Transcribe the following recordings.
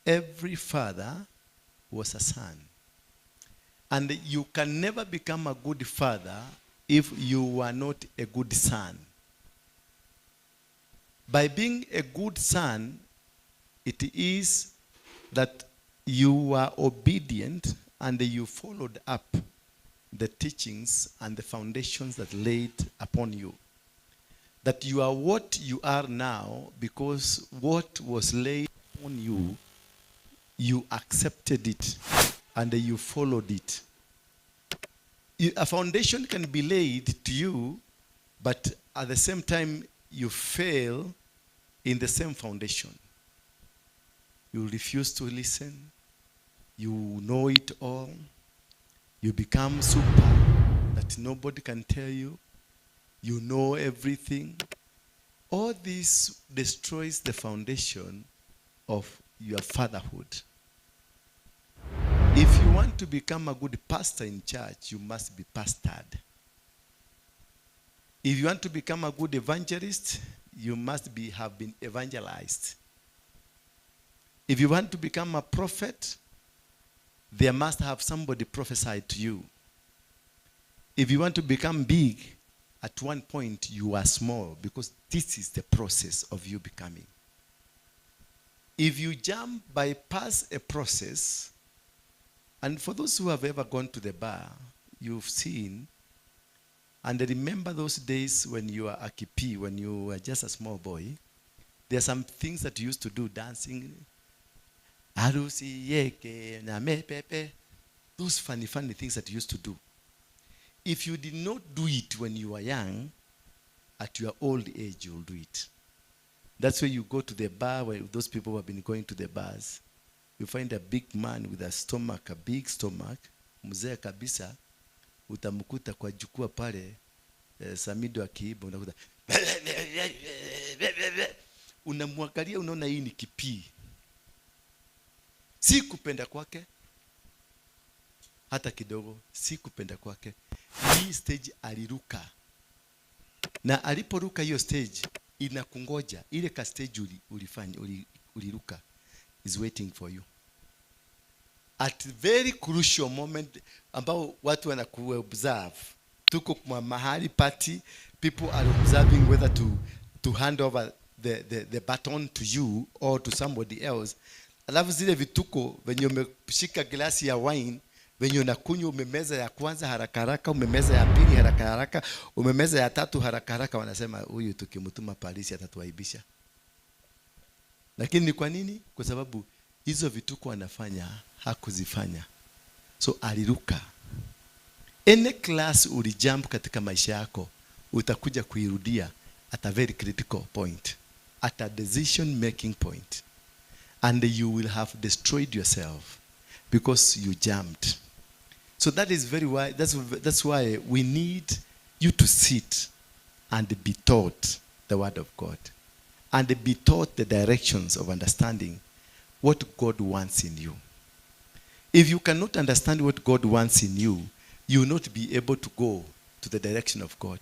every father was a son. And you can never become a good father if you are not a good son. By being a good son, it is that you are obedient and you followed up the teachings and the foundations that laid upon you. That you are what you are now because what was laid on you, you accepted it and you followed it. A foundation can be laid to you, but at the same time you fail in the same foundation. You refuse to listen. You know it all. You become super that nobody can tell you. You know everything. All this destroys the foundation of your fatherhood. If you want to become a good pastor in church, you must be pastored. If you want to become a good evangelist, you must have been evangelized. If you want to become a prophet, there must have somebody prophesied to you. If you want to become big, at one point you are small because this is the process of you becoming. If you bypass a process, and for those who have ever gone to the bar, you've seen, and remember those days when you were a kipi, when you were just a small boy, there are some things that you used to do, dancing, those funny things that you used to do. If you did not do it when you were young, at your old age you'll do it. That's why you go to the bar, where those people who have been going to the bars, you find a big man with a stomach, a big stomach, mzee kabisa, utamkuta kwa jukwaa pale, Samido akiiba, unakuta unamwangalia, unaona hii ni kipii. Si kupenda kwake hata kidogo, si kupenda kwake. Hii stage aliruka, na aliporuka hiyo stage inakungoja. Ile ka stage uliruka is waiting for you at very crucial moment ambao watu wanakuobserve. Tuko kwa mahali party, people are observing whether to hand over the baton to you or to somebody else. Alafu zile vituko venye umeshika glasi ya wine, venye unakunywa, umemeza ya kwanza haraka haraka, umemeza ya pili haraka haraka, umemeza ya tatu haraka haraka, wanasema huyu tukimtuma polisi atatuaibisha. Lakini ni kwa nini? Kwa sababu hizo vituko anafanya hakuzifanya. So aliruka. Any class ulijump katika maisha yako, utakuja kuirudia at a very critical point, at a decision making point. And you will have destroyed yourself because you jumped. So that is that's why we need you to sit and be taught the word of God, and be taught the directions of understanding what God wants in you. If you cannot understand what God wants in you, you will not be able to go to the direction of God.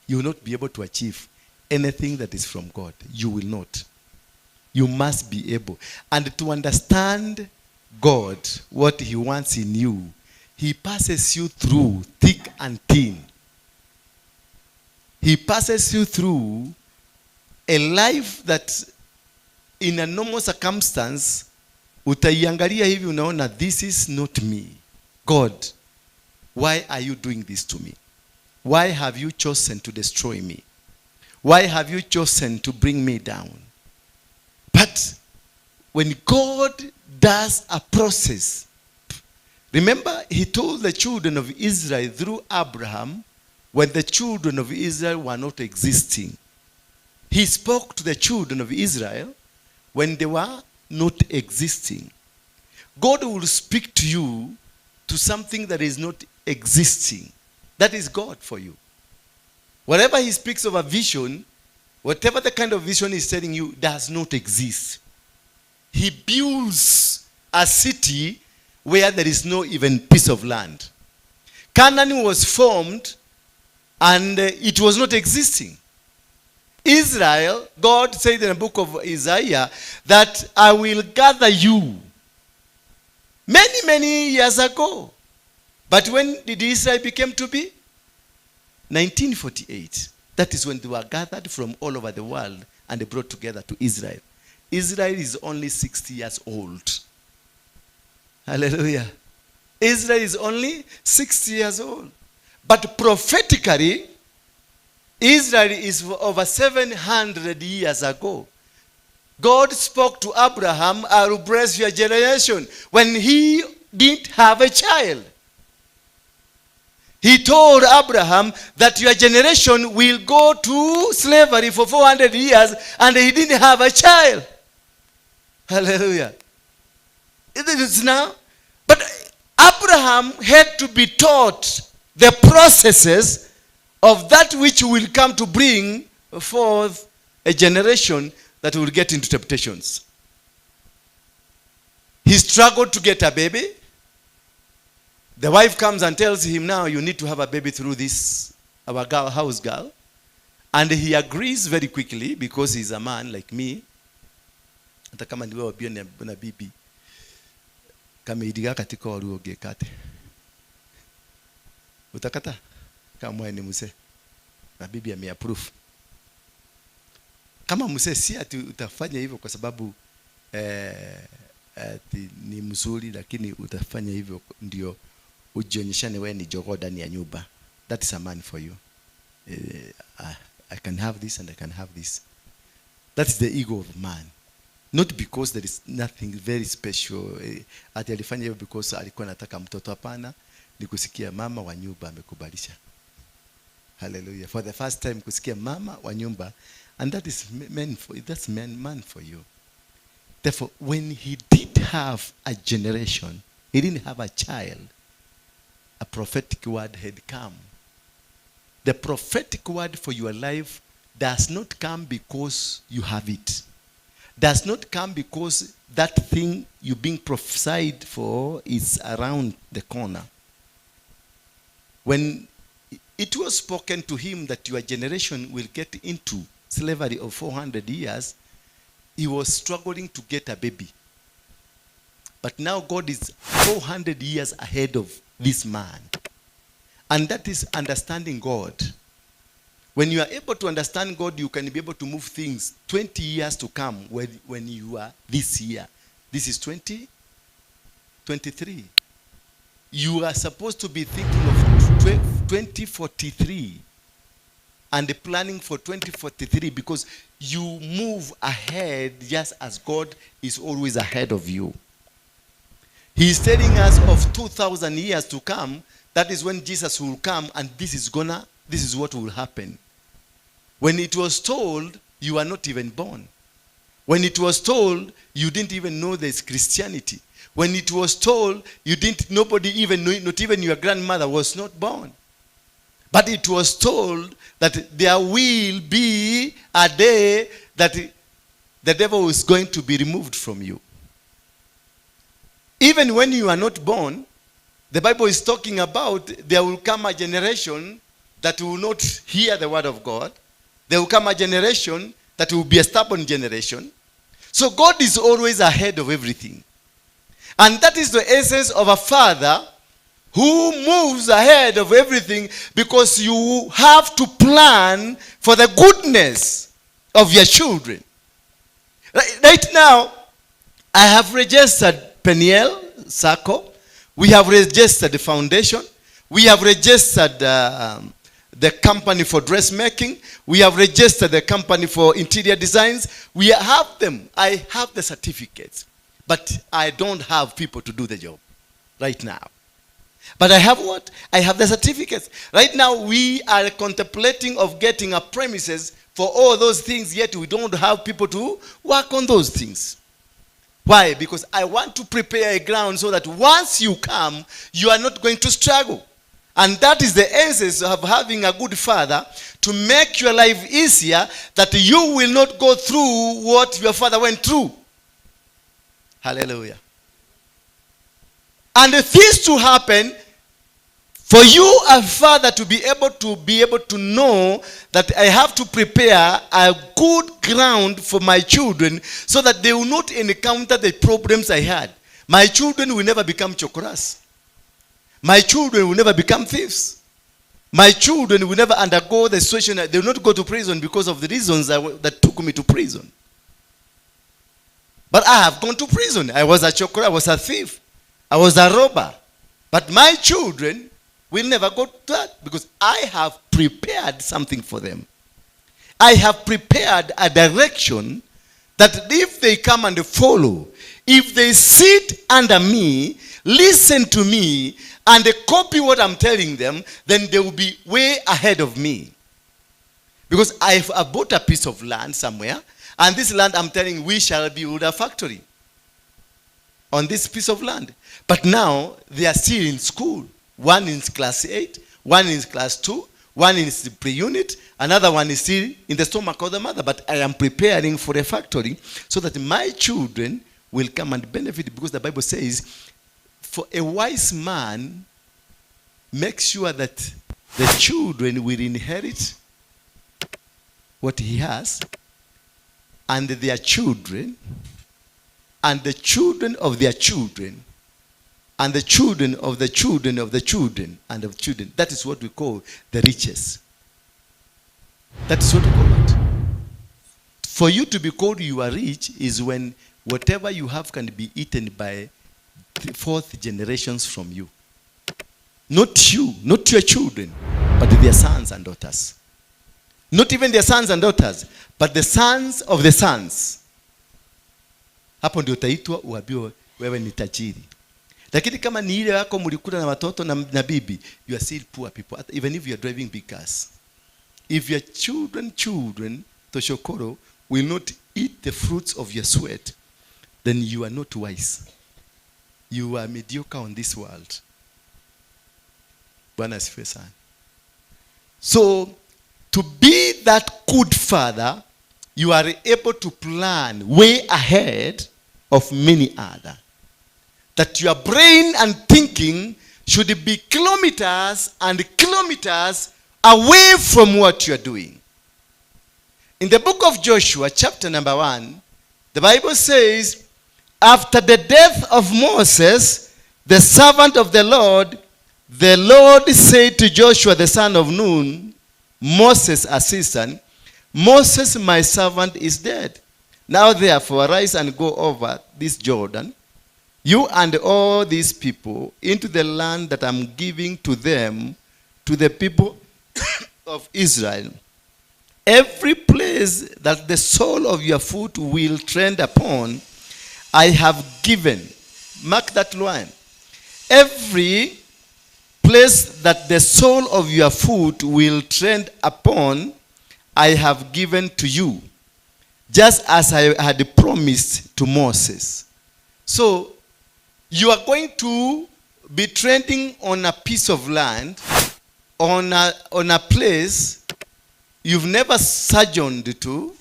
You will not be able to achieve anything that is from God. You will not. You must be able. And to understand God, what he wants in you, he passes you through thick and thin. He passes you through a life that in a normal circumstance, utaiangalia hivi unaona, this is not me. God, why are you doing this to me? Why have you chosen to destroy me? Why have you chosen to bring me down? But when God does a process, remember he told the children of Israel through Abraham, when the children of Israel were not existing. He spoke to the children of Israel when they were not existing. God will speak to you to something that is not existing. That is God for you. Whatever he speaks of a vision, whatever the kind of vision he's telling you does not exist. He builds a city where there is no even piece of land. Canaan was formed and it was not existing. Israel, God said in the book of Isaiah that I will gather you Many, many years ago. But when did Israel become to be? 1948. That is when they were gathered from all over the world and they brought together to Israel. Israel is only 60 years old. Hallelujah. Israel is only 60 years old. But prophetically, Israel is over 700 years ago. God spoke to Abraham, I will bless your generation, when he didn't have a child. He told Abraham that your generation will go to slavery for 400 years, and he didn't have a child. Hallelujah. It is now. But Abraham had to be taught the processes of that which will come to bring forth a generation that will get into temptations. He struggled to get a baby. The wife comes and tells him, now you need to have a baby through this, our girl, house girl. And he agrees very quickly because he's a man like me. Hata kama niwe wabia na bibi. Kama idiga katika waru ogekate. Utakata? Kama ni muse. Na bibi ameapprove. Kama muse si ati utafanya hivyo kwa sababu ni mzuri, lakini utafanya hivyo ndio ujionyeshane wewe ni jogoo ndani ya nyumba. That is a man for you. I can have this and I can have this. That is the ego of man. Not because there is nothing very special. Ati alifanya hivyo because alikuwa anataka mtoto, hapana. Ni kusikia mama wa nyumba amekubalisha. Hallelujah. For the first time kusikia mama wa nyumba, and that is man for you. Therefore, when he did have a generation, he didn't have a child, a prophetic word had come. The prophetic word for your life does not come because you have it. Does not come because that thing you're being prophesied for is around the corner. When it was spoken to him that your generation will get into slavery of 400 years, he was struggling to get a baby. But now God is 400 years ahead of this man. And that is understanding God. When you are able to understand God, you can be able to move things 20 years to come when you are this year. This is 2023. You are supposed to be thinking of 2043 and planning for 2043 because you move ahead just as God is always ahead of you. He is telling us of 2,000 years to come. That is when Jesus will come, and this is what will happen. When it was told, you are not even born. When it was told, you didn't even know there's Christianity. When it was told, nobody even knew, not even your grandmother was not born. But it was told that there will be a day that the devil is going to be removed from you. Even when you are not born, the Bible is talking about there will come a generation that will not hear the word of God. There will come a generation that will be a stubborn generation. So God is always ahead of everything. And that is the essence of a father who moves ahead of everything, because you have to plan for the goodness of your children. Right now, I have registered Peniel Sacco. We have registered the foundation. We have registered the company for dressmaking. We have registered the company for interior designs. We have them. I have the certificates. But I don't have people to do the job right now. But I have what? I have the certificates. Right now we are contemplating of getting a premises for all those things, yet we don't have people to work on those things. Why? Because I want to prepare a ground so that once you come, you are not going to struggle. And that is the essence of having a good father, to make your life easier, that you will not go through what your father went through. Hallelujah. And if this to happen, for you, a father, to be able to know that I have to prepare a good ground for my children so that they will not encounter the problems I had. My children will never become chokoras. My children will never become thieves. My children will never undergo the situation. They will not go to prison because of the reasons that took me to prison. But I have gone to prison. I was a chokora, I was a thief, I was a robber. But my children will never go to that because I have prepared something for them. I have prepared a direction that if they come and follow, if they sit under me, listen to me, and they copy what I'm telling them, then they will be way ahead of me. Because I bought a piece of land somewhere, and this land I'm telling we shall build a factory on this piece of land. But now they are still in school. One is class 8, one is class 2, one is the pre-unit, another one is still in the stomach of the mother. But I am preparing for a factory so that my children will come and benefit, because the Bible says, for a wise man, make sure that the children will inherit what he has, and their children, and the children of their children, and the children of the children of the children and of children. That is what we call the riches. That is what we call it. For you to be called you are rich is when whatever you have can be eaten by fourth generations from you. Not you, not your children, but their sons and daughters. Not even their sons and daughters, but the sons of the sons. Hapo ndio utaitwa uambiwe wewe ni tajiri. Lakini kama ni ile yako mlikula na watoto na bibi, you are still poor people, even if you are driving big cars. If your children, Toshokoro, will not eat the fruits of your sweat, then you are not wise. You are mediocre on this world. Bwana asifiwe sana. So, to be that good father, you are able to plan way ahead of many other. That your brain and thinking should be kilometers and kilometers away from what you are doing. In the book of Joshua, chapter number 1, the Bible says, after the death of Moses, the servant of the Lord said to Joshua, the son of Nun, Moses' assistant, Moses, my servant, is dead. Now therefore arise and go over this Jordan, you and all these people, into the land that I'm giving to them, to the people of Israel. Every place that the sole of your foot will tread upon, I have given. Mark that line. Every place that the sole of your foot will tread upon, I have given to you, just as I had promised to Moses. So, you are going to be treading on a piece of land, on a place you've never sojourned to,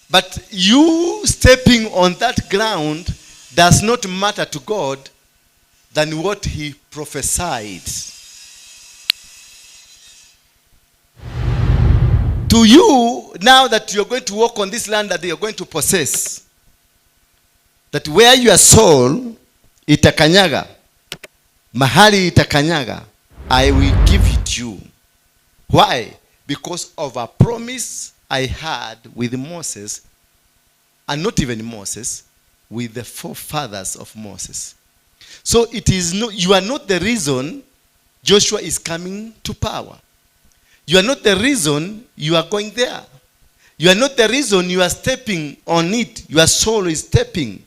but you stepping on that ground does not matter to God than what he prophesied. To you, now that you're going to walk on this land that you're going to possess, that where your soul itakanyaga, mahali itakanyaga, I will give it you. Why? Because of a promise I had with Moses, and not even Moses, with the forefathers of Moses. So it is no, you are not the reason Joshua is coming to power. You are not the reason you are going there. You are not the reason you are stepping on it. Your soul is stepping.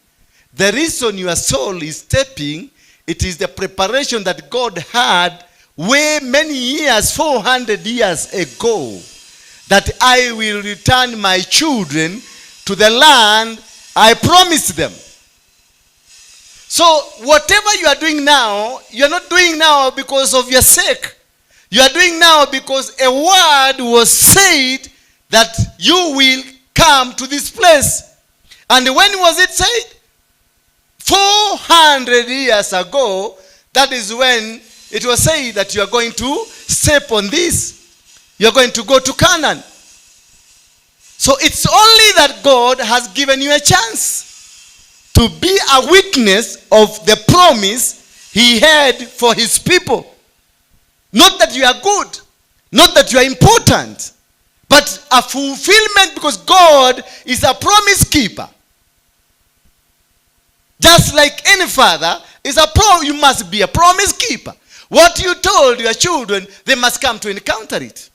The reason your soul is stepping, it is the preparation that God had way many years, 400 years ago, that I will return my children to the land I promised them. So whatever you are doing now, you are not doing now because of your sake. You are doing now because a word was said that you will come to this place. And when was it said? 400 years ago, that is when it was said that you are going to step on this. You are going to go to Canaan. So it's only that God has given you a chance to be a witness of the promise he had for his people. Not that you are good, not that you are important, but a fulfillment, because God is a promise keeper. Just like any father you must be a promise keeper. What you told your children, they must come to encounter it.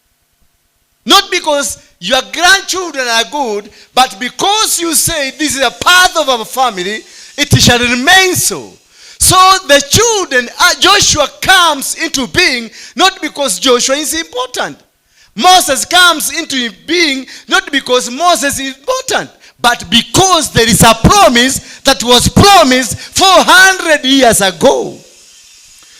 Not because your grandchildren are good, but because you say this is a part of our family, it shall remain so. So the children, Joshua comes into being not because Joshua is important. Moses comes into being not because Moses is important, but because there is a promise that was promised 400 years ago.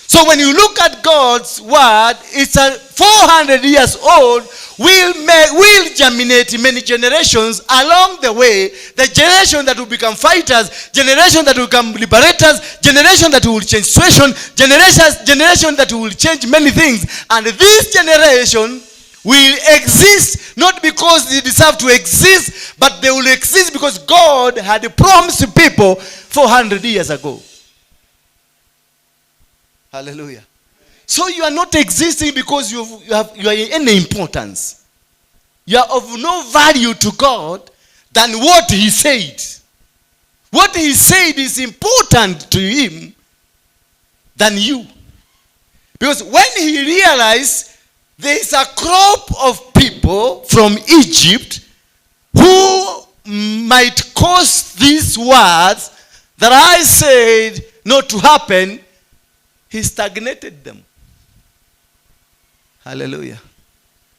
So when you look at God's word, it's a 400 years old, will germinate many generations along the way. The generation that will become fighters, generation that will become liberators, generation that will change situation, generation that will change many things. And this generation will exist not because they deserve to exist, but they will exist because God had promised people 400 years ago. Hallelujah. So you are not existing because you are any importance. You are of no value to God than what he said. What he said is important to him than you. Because when he realized there is a crop of people from Egypt who might cause these words that I said not to happen, he stagnated them. Hallelujah.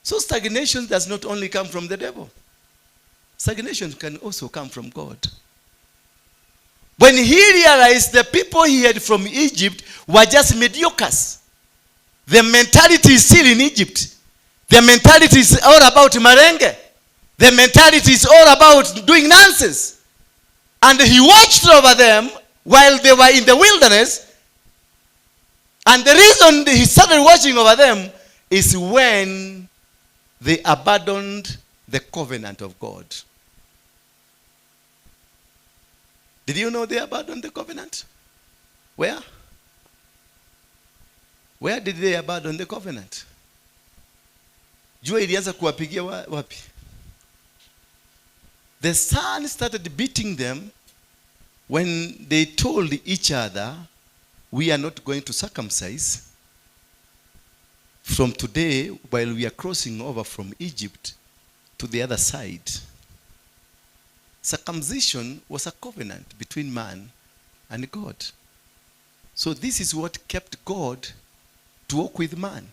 So stagnation does not only come from the devil. Stagnation can also come from God. When he realized the people he had from Egypt were just mediocres. The mentality is still in Egypt. The mentality is all about marenge. The mentality is all about doing nonsense. And he watched over them while they were in the wilderness. And the reason he started watching over them is when they abandoned the covenant of God. Did you know they abandoned the covenant? Where? Where did they abandon the covenant? Jua ilianza kuwapigia wapi? The sun started beating them when they told each other, we are not going to circumcise from today while we are crossing over from Egypt to the other side. Circumcision was a covenant between man and God. So this is what kept God to walk with man.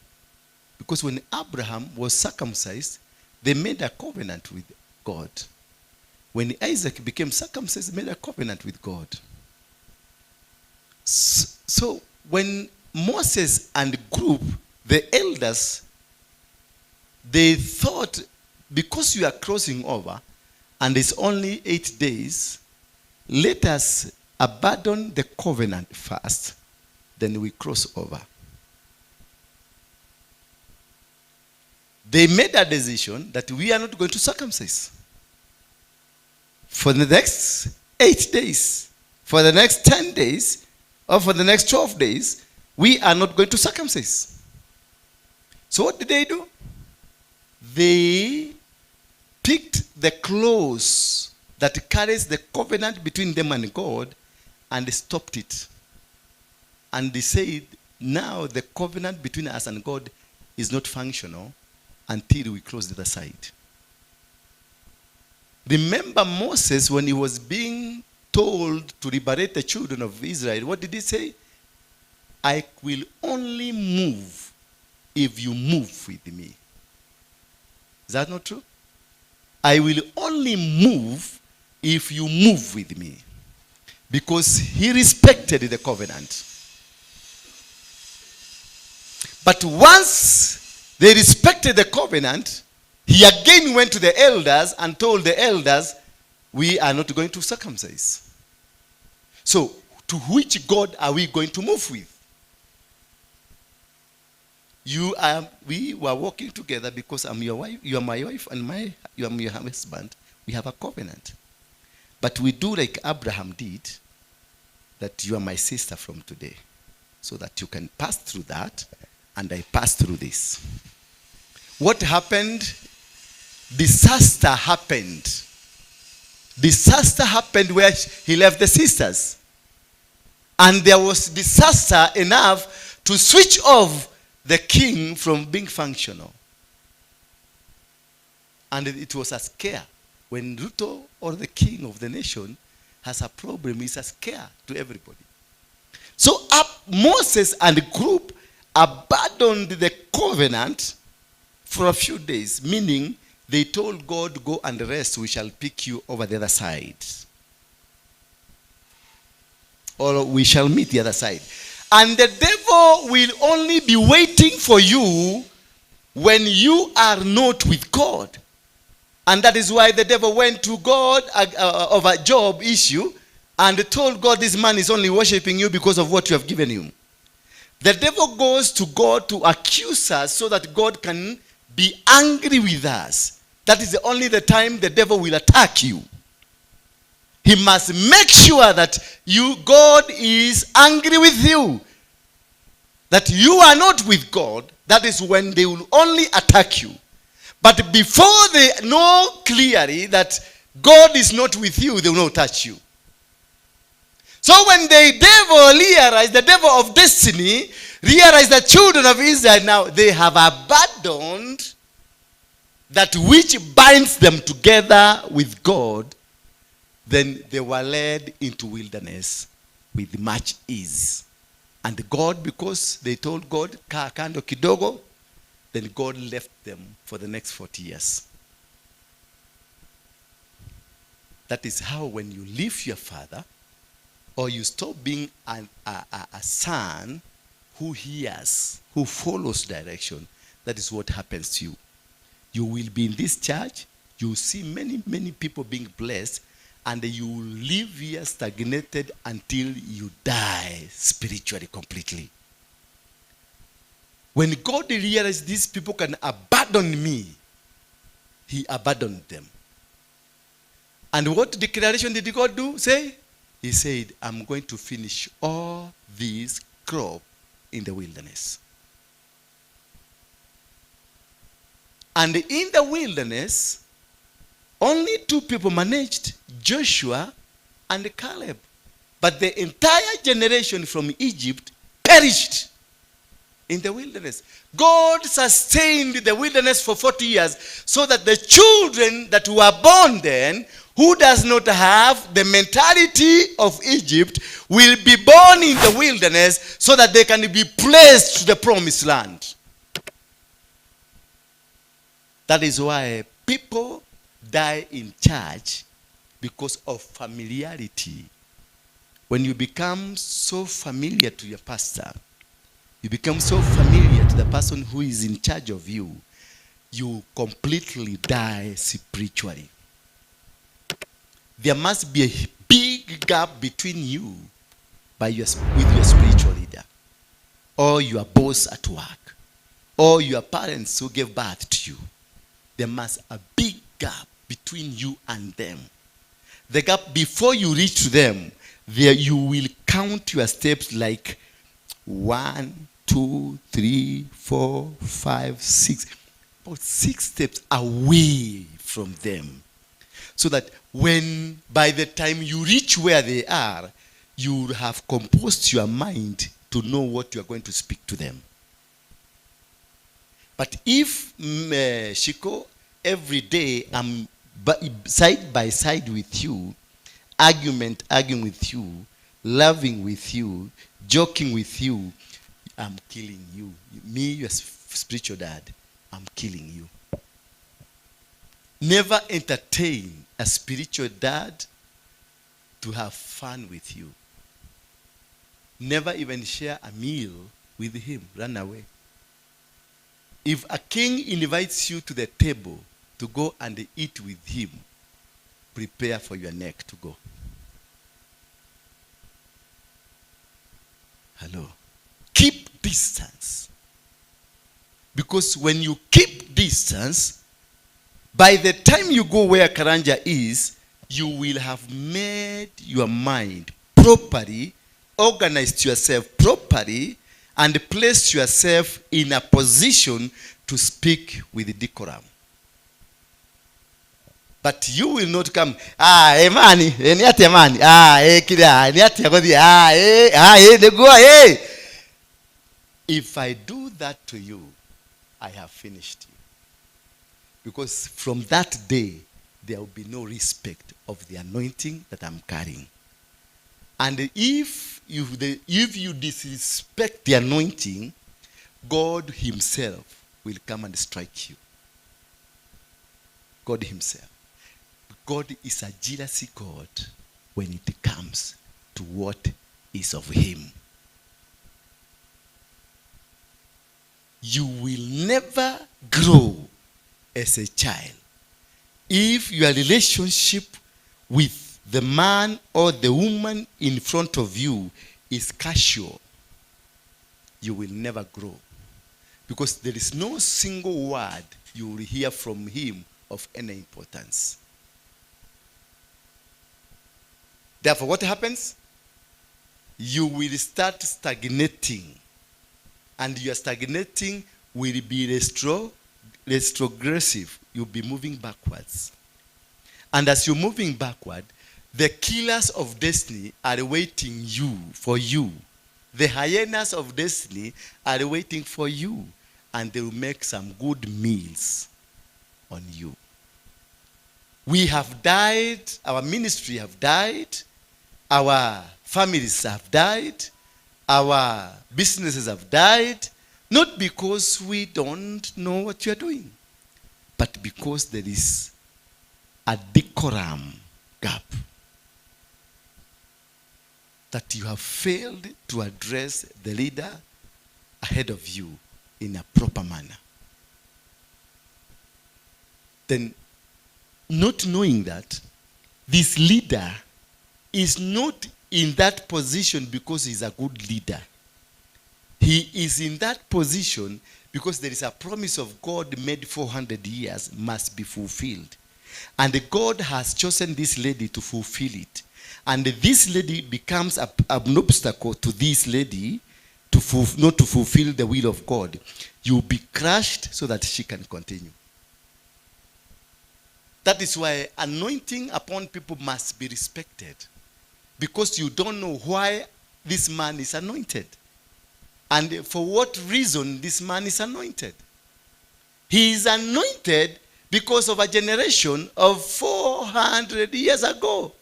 Because when Abraham was circumcised, they made a covenant with God. When Isaac became circumcised, they made a covenant with God. So when Moses and group, the elders, they thought, because you are crossing over and it's only 8 days, let us abandon the covenant first, then we cross over. They made a decision that we are not going to circumcise for the next 8 days, for the next 10 days, or for the next 12 days, we are not going to circumcise. So what did they do? They picked the clause that carries the covenant between them and God and stopped it. And they said, now the covenant between us and God is not functional until we close the other side. Remember Moses, when he was being told to liberate the children of Israel, what did he say? I will only move if you move with me. Is that not true? I will only move if you move with me. Because he respected the covenant. But once they respected the covenant, he again went to the elders and told the elders, we are not going to circumcise. So, to which God are we going to move with? We were working together because I'm your wife, you are my wife, and you are my husband. We have a covenant. But we do like Abraham did, that you are my sister from today, so that you can pass through that, and I pass through this. What happened? Disaster happened. Disaster happened where he left the sisters. And there was disaster enough to switch off the king from being functional. And it was a scare. When Ruto, or the king of the nation, has a problem, it's a scare to everybody. So Moses and the group abandoned the covenant for a few days, meaning they told God, go and rest, we shall pick you over the other side. Or we shall meet the other side. And the devil will only be waiting for you when you are not with God. And that is why the devil went to God of a job issue and told God, this man is only worshiping you because of what you have given him. The devil goes to God to accuse us so that God can be angry with us. That is only the time the devil will attack you. He must make sure that God is angry with you. That you are not with God. That is when they will only attack you. But before they know clearly that God is not with you, they will not touch you. So when the devil realized, the devil of destiny, realized the children of Israel now, they have abandoned that which binds them together with God, then they were led into wilderness with much ease. And God, because they told God, kaa kando kidogo, then God left them for the next 40 years. That is how when you leave your father, or you stop being a son who hears, who follows direction, that is what happens to you. You will be in this church, you will see many, many people being blessed, and you will live here stagnated until you die spiritually completely. When God realized these people can abandon me, he abandoned them. And what declaration did God do? He said, I'm going to finish all these crop in the wilderness. And in the wilderness, only 2 people managed, Joshua and Caleb. But the entire generation from Egypt perished in the wilderness. God sustained the wilderness for 40 years so that the children that were born then, who does not have the mentality of Egypt, will be born in the wilderness so that they can be placed to the promised land. That is why people die in church because of familiarity. When you become so familiar to your pastor, you become so familiar to the person who is in charge of you, you completely die spiritually. There must be a big gap between you with your spiritual leader, or your boss at work, or your parents who gave birth to you. There must be a big gap between you and them. The gap before you reach to them, there you will count your steps like 1, 2, 3, 4, 5, 6. About 6 steps away from them. So that when, by the time you reach where they are, you have composed your mind to know what you are going to speak to them. But if, Shiko, every day I'm side by side with you, arguing with you, loving with you, joking with you, I'm killing you. Me, your spiritual dad, I'm killing you. Never entertain a spiritual dad to have fun with you. Never even share a meal with him. Run away. If a king invites you to the table to go and eat with him, prepare for your neck to go. Hello. Keep distance. Because when you keep distance, by the time you go where Karanja is, you will have made your mind properly, organized yourself properly, and placed yourself in a position to speak with decorum. But you will not come, emani, eniate emani, kida, eniate agodi, negua, If I do that to you, I have finished you. Because from that day, there will be no respect of the anointing that I'm carrying. And if you disrespect the anointing, God himself will come and strike you. God himself. God is a jealousy God when it comes to what is of him. You will never grow as a child if your relationship with the man or the woman in front of you is casual. You will never grow, because there is no single word you will hear from him of any importance. Therefore, what happens? You will start stagnating, and your stagnating will be retrogressive. You'll be moving backwards. And as you're moving backward, the killers of destiny are waiting for you. The hyenas of destiny are waiting for you, and they will make some good meals on you. We have died, our ministry have died, our families have died, our businesses have died, not because we don't know what you are doing, but because there is a decorum gap that you have failed to address the leader ahead of you in a proper manner. Then, not knowing that this leader is not in that position because he's a good leader. He is in that position because there is a promise of God made 400 years must be fulfilled. And God has chosen this lady to fulfill it. And this lady becomes an obstacle to this lady not to fulfill the will of God. You will be crushed so that she can continue. That is why anointing upon people must be respected. Because you don't know why this man is anointed. And for what reason this man is anointed. He is anointed because of a generation of 400 years ago.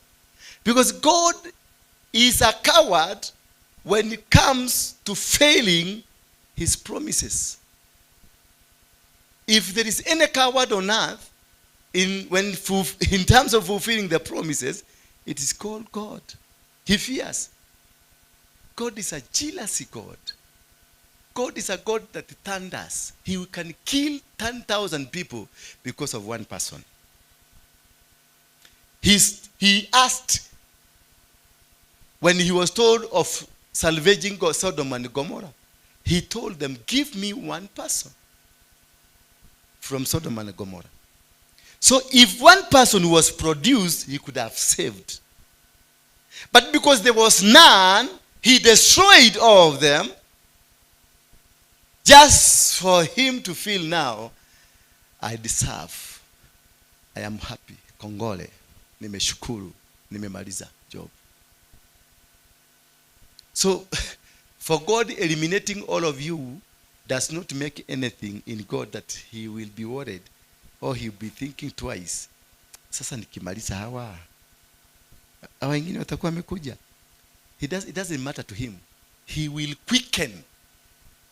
Because God is a coward when it comes to failing his promises. If there is any coward on earth, in terms of fulfilling the promises, it is called God. He fears. God is a jealousy God. God is a God that thunders. He can kill 10,000 people because of one person. He asked, when he was told of salvaging Sodom and Gomorrah, he told them, give me one person from Sodom and Gomorrah. So if one person was produced, he could have saved. But because there was none, he destroyed all of them, just for him to feel now, I deserve. I am happy. Kongole. Nimeshukuru. Nimemaliza job. So, for God eliminating all of you does not make anything in God that he will be worried or he'll be thinking twice. Sasa nikimaliza hawa wengine watakuwa wamekuja. It doesn't matter to him. He will quicken.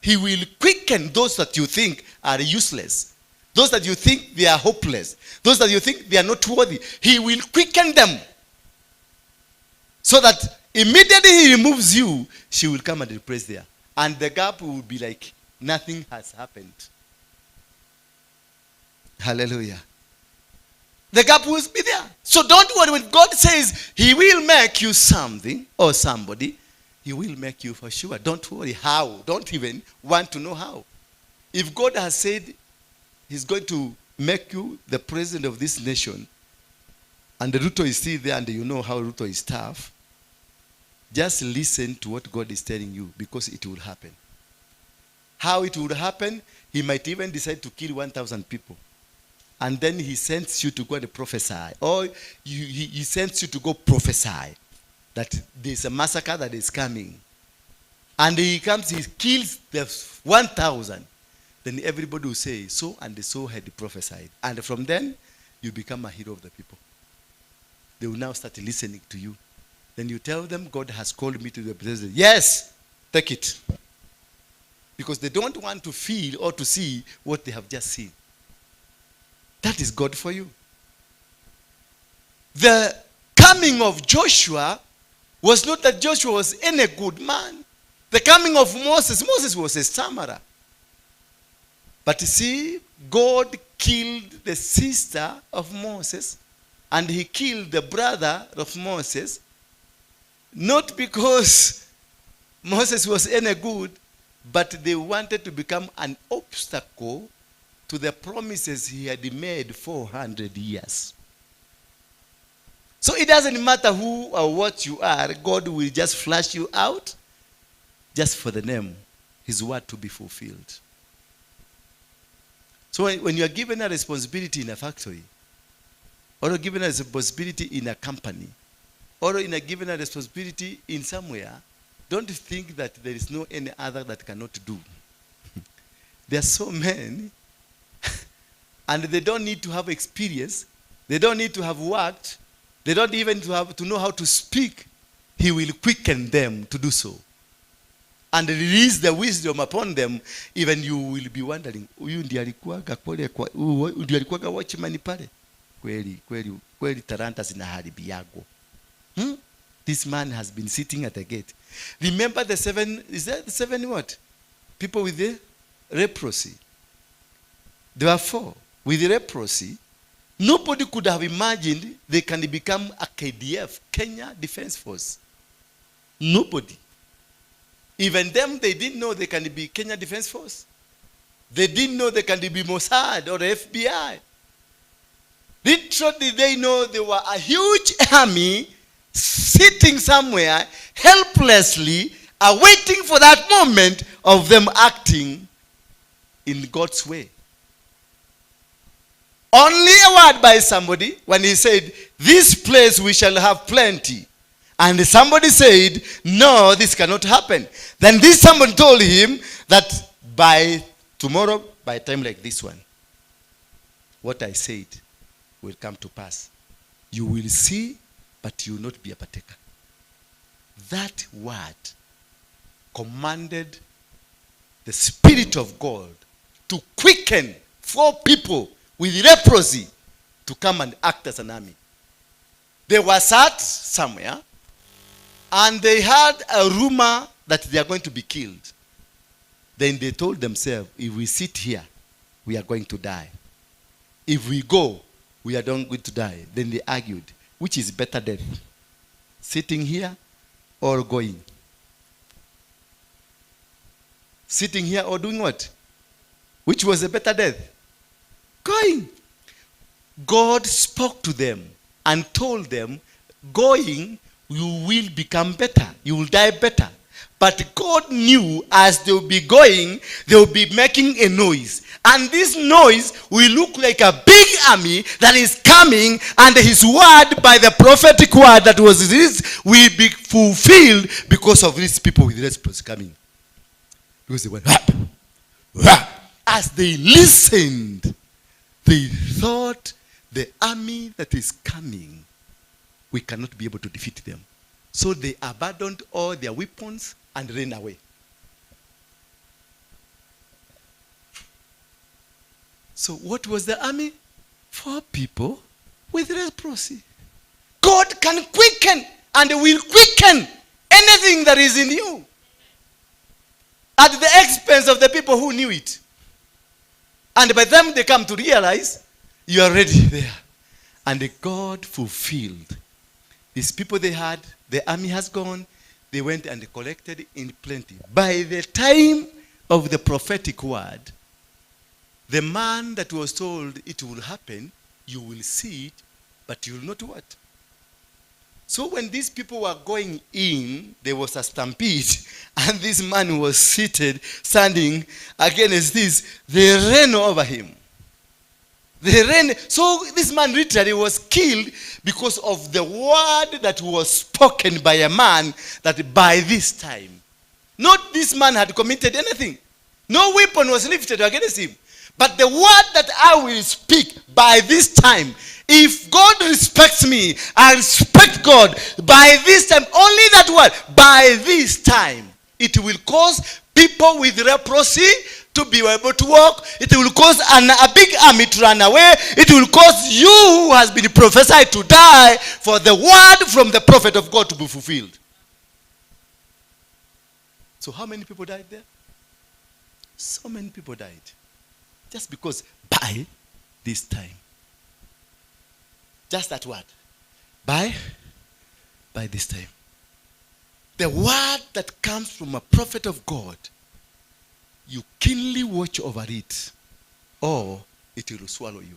He will quicken those that you think are useless. Those that you think they are hopeless. Those that you think they are not worthy. He will quicken them. So that immediately he removes you, she will come and replace there. And the gap will be like nothing has happened. Hallelujah. The gap will be there. So don't worry. When God says he will make you something or somebody, he will make you for sure. Don't worry how. Don't even want to know how. If God has said he's going to make you the president of this nation, and the Ruto is still there, and you know how Ruto is tough, just listen to what God is telling you, because it will happen. How it will happen, he might even decide to kill 1,000 people. And then he sends you to go and prophesy. Or he sends you to go prophesy that there's a massacre that is coming. And he comes, he kills the 1,000. Then everybody will say, so and so had prophesied. And from then, you become a hero of the people. They will now start listening to you. Then you tell them, God has called me to the president. Yes, take it. Because they don't want to feel or to see what they have just seen. That is God for you. The coming of Joshua was not that Joshua was any good man. The coming of Moses was a stammerer. But you see, God killed the sister of Moses, and he killed the brother of Moses, not because Moses was any good, but they wanted to become an obstacle to the promises he had made 400 years. So it doesn't matter who or what you are, God will just flash you out just for the name, his word to be fulfilled. So when you are given a responsibility in a factory, or given a responsibility in a company, or given a responsibility in somewhere, don't think that there is no any other that cannot do. There are so many, and they don't need to have experience. They don't need to have worked. They don't even have to know how to speak. He will quicken them to do so. And release the wisdom upon them. Even you will be wondering, huyu ndiye alikuwa watchman pale. Kweli talanta zinaharibiago. This man has been sitting at the gate. Remember the 7, is that the 7 what? People with the leprosy. There were 4. With the leprosy, nobody could have imagined they can become a KDF, Kenya Defense Force. Nobody. Even them, they didn't know they can be Kenya Defense Force. They didn't know they can be Mossad or FBI. Literally, they know they were a huge army sitting somewhere helplessly, awaiting for that moment of them acting in God's way. Only a word by somebody when he said, this place we shall have plenty. And somebody said, no, this cannot happen. Then this someone told him that by tomorrow, by a time like this one, what I said will come to pass. You will see, but you will not be a partaker. That word commanded the Spirit of God to quicken 4 people with leprosy to come and act as an army. They were sat somewhere, and they had a rumor that they are going to be killed. Then they told themselves, if we sit here, we are going to die. If we go, we are not going to die. Then they argued, which is better death? Sitting here or going? Sitting here or doing what? Which was a better death? Going. God spoke to them and told them, going, you will become better. You will die better. But God knew as they will be going, they will be making a noise. And this noise will look like a big army that is coming, and his word by the prophetic word that was released will be fulfilled because of these people with response coming. Because they went, as they listened, they thought the army that is coming, we cannot be able to defeat them. So they abandoned all their weapons and ran away. So what was the army? 4 people with leprosy. God can quicken and will quicken anything that is in you at the expense of the people who knew it. And by the time they come to realize, you are already there. And God fulfilled. These people they had, the army has gone, they went and collected in plenty. By the time of the prophetic word, the man that was told it will happen, you will see it, but you will not what? So when these people were going in, there was a stampede, and this man was seated, standing against this. They ran over him. They ran. So this man literally was killed because of the word that was spoken by a man that by this time, not this man had committed anything. No weapon was lifted against him. But the word that I will speak by this time, if God respects me, I respect God. By this time, only that word, by this time, it will cause people with leprosy to be able to walk. It will cause a big army to run away. It will cause you who has been prophesied to die for the word from the prophet of God to be fulfilled. So how many people died there? So many people died. Just because by this time. Just that word. By this time. The word that comes from a prophet of God, you keenly watch over it, or it will swallow you.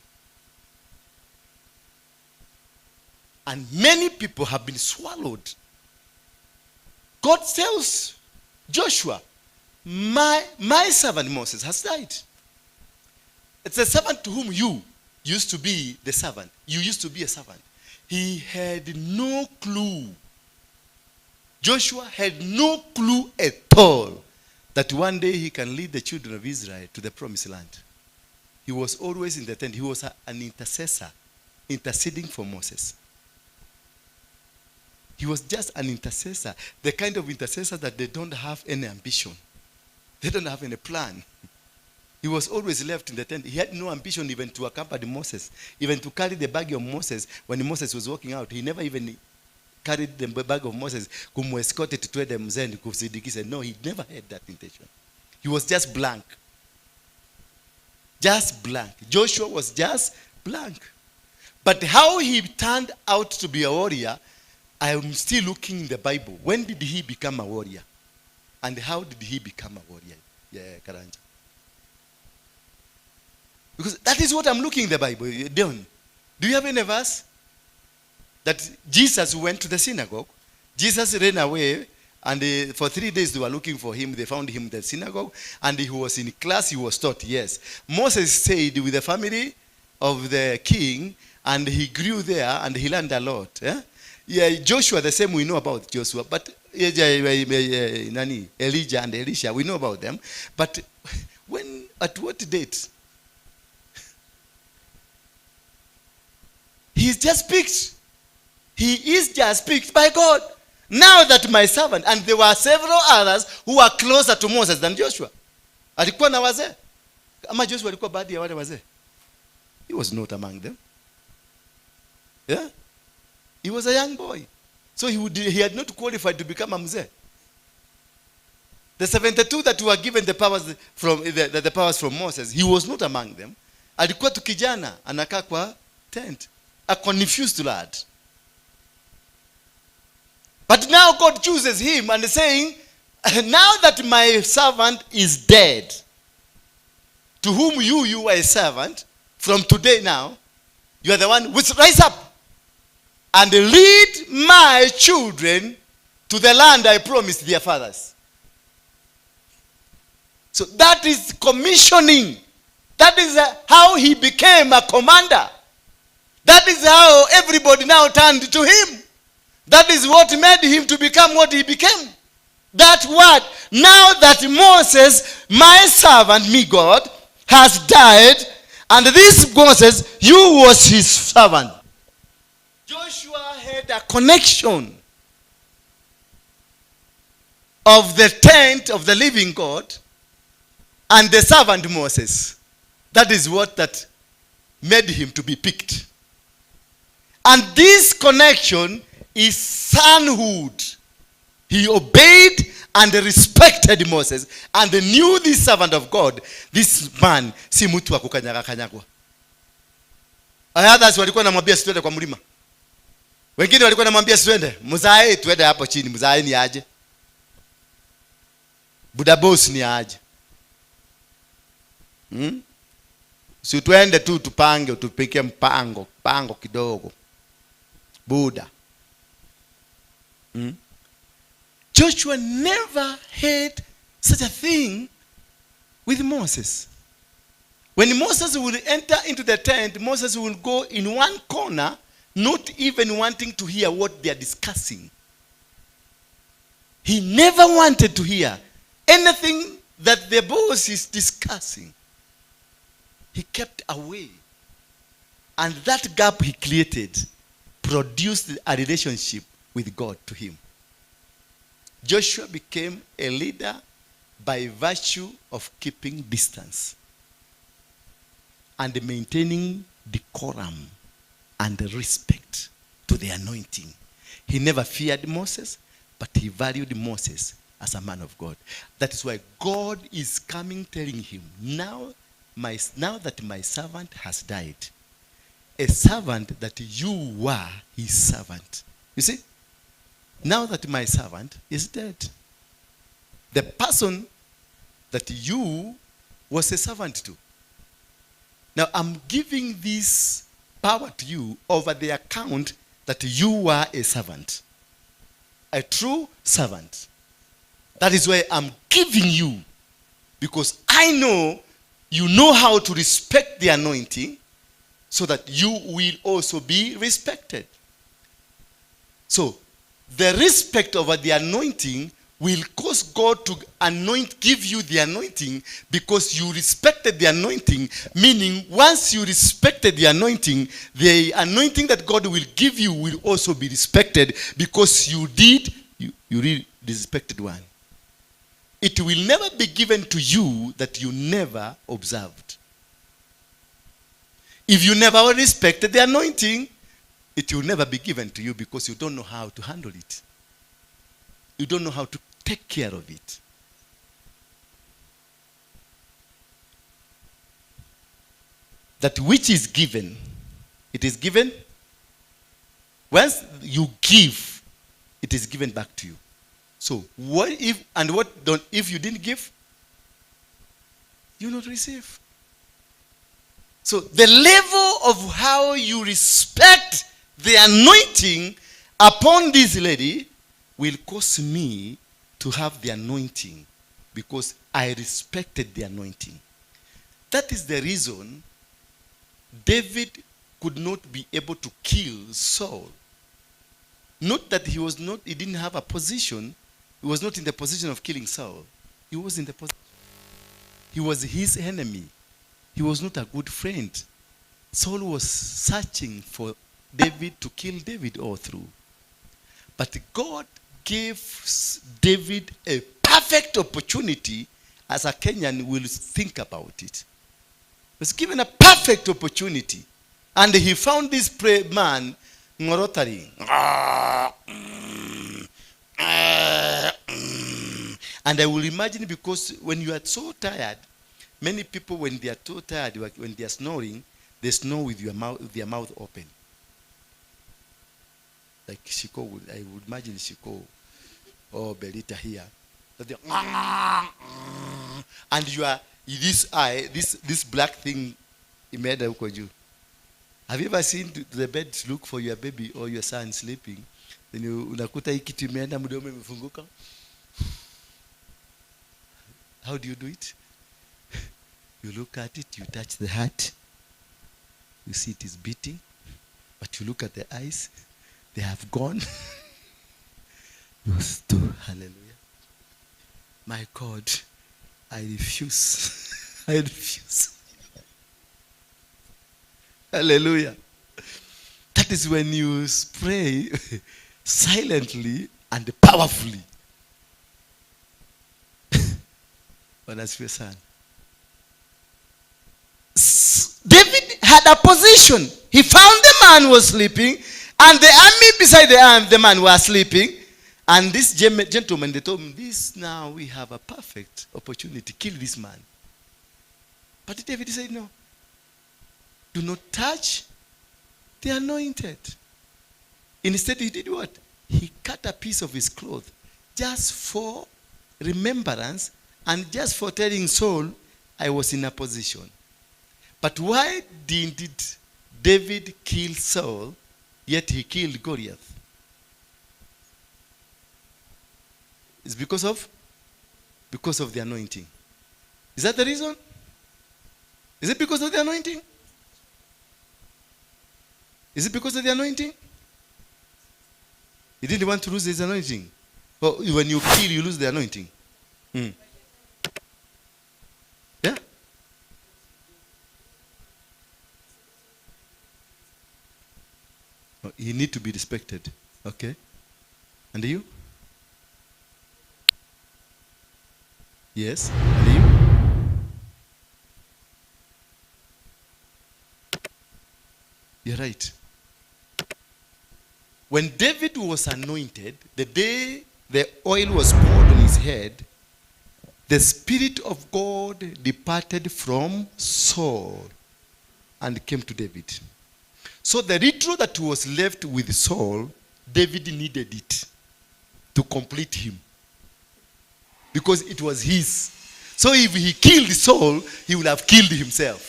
And many people have been swallowed. God tells Joshua, my servant Moses has died. It's a servant to whom you used to be the servant. You used to be a servant. He had no clue. Joshua had no clue at all that one day he can lead the children of Israel to the promised land. He was always in the tent. He was an intercessor, interceding for Moses. He was just an intercessor, the kind of intercessor that they don't have any ambition. They don't have any plan. He was always left in the tent. He had no ambition even to accompany Moses, even to carry the bag of Moses when Moses was walking out. He never even carried the bag of Moses, escorted to the mzee kusidikisa. No, he never had that intention. He was just blank. Just blank. Joshua was just blank. But how he turned out to be a warrior, I am still looking in the Bible. When did he become a warrior? And how did he become a warrior? Yeah, Karanja. Because that is what I'm looking in the Bible. Don, do you have any verse? That Jesus went to the synagogue. Jesus ran away, and for 3 days they were looking for him. They found him in the synagogue, and he was in class. He was taught, yes. Moses stayed with the family of the king, and he grew there, and he learned a lot. Yeah, Joshua, the same we know about Joshua, but Elijah and Elisha, we know about them. But at what date? He just picked. He is just picked by God. Now that my servant, and there were several others who were closer to Moses than Joshua. Alikuwa na wazee. Ama Joshua alikuwa baadhi ya wale wazee. He was not among them. Yeah? He was a young boy. So he had not qualified to become a mzee. The 72 that were given the powers from the powers from Moses, he was not among them. Alikuwa tu kijana anakaa kwa tent. A confused lad. But now God chooses him and saying, now that my servant is dead, to whom you are a servant, from today now, you are the one which rise up and lead my children to the land I promised their fathers. So that is commissioning. That is how he became a commander. That is how everybody now turned to him. That is what made him to become what he became. That word, now that Moses, my servant, me God, has died, and this Moses, you was his servant. Joshua had a connection of the tent of the living God and the servant Moses. That is what that made him to be picked. And this connection is sonhood. He obeyed and respected Moses and knew this servant of God. This man si mtu wa kukanyagwa. Others walikuwa namwambia siende kwa mlima. Wengine walikuwa namwambia siende, mzae tuende hapo chini, mzae ni aje. Buda boss ni aje. Si tuende tu tupange, tupike mpango kidogo. Buddha. Joshua never had such a thing with Moses. When Moses will enter into the tent, Moses will go in one corner, not even wanting to hear what they are discussing. He never wanted to hear anything that the boss is discussing. He kept away. And that gap he created produced a relationship with God to him. Joshua became a leader by virtue of keeping distance and maintaining decorum and respect to the anointing. He never feared Moses, but he valued Moses as a man of God. That is why God is coming telling him, now that my servant has died, a servant that you were his servant. You see? Now that my servant is dead, the person that you was a servant to, now I'm giving this power to you over the account that you were a servant, a true servant. That is why I'm giving you, because I know you know how to respect the anointing, so that you will also be respected. So the respect over the anointing will cause God to give you the anointing, because you respected the anointing. Meaning, once you respected the anointing that God will give you will also be respected, because you really respected one. It will never be given to you that you never observed. If you never respected the anointing, it will never be given to you, because you don't know how to handle it. You don't know how to take care of it. That which is given, it is given. Once you give, it is given back to you. So what if you didn't give? You will not receive. So the level of how you respect the anointing upon this lady will cause me to have the anointing, because I respected the anointing. That is the reason David could not be able to kill Saul. Not that he didn't have a position. He was not in the position of killing Saul. He was in the position. He was his enemy. He was not a good friend. Saul was searching for David to kill David all through. But God gave David a perfect opportunity, as a Kenyan will think about it. He was given a perfect opportunity. And he found this man, Ngorotari. And I will imagine, because when you are so tired, many people, when they are too tired, when they are snoring, they snore with their mouth open. Like Shiko, I would imagine Shiko or Belita here. And you are this black thing imeenda huko juu. Have you ever seen the bed look for your baby or your son sleeping? Then unakuta hii kitu imeenda, mdomo imefunguka. How do you do it? You look at it, you touch the heart. You see it is beating. But you look at the eyes, they have gone. Those two, hallelujah. My God, I refuse. I refuse. Hallelujah. That is when you pray silently and powerfully. David had a position. He found the man was sleeping, and the army beside the man was sleeping. And this gentleman, they told him, this now we have a perfect opportunity. Kill this man. But David said, no. Do not touch the anointed. Instead, he did what? He cut a piece of his cloth just for remembrance and just for telling Saul, I was in a position. But why did David kill Saul? yet he killed Goliath? It's because of the anointing. Is that the reason? Is it because of the anointing? Is it because of the anointing? He didn't want to lose his anointing. Well, when you kill, you lose the anointing. Yeah? Oh, he need to be respected. Okay? And you? Yes? And you? You're right. When David was anointed, the day the oil was poured on his head, the Spirit of God departed from Saul and came to David. So the little that was left with Saul, David needed it to complete him. Because it was his. So if he killed Saul, he would have killed himself.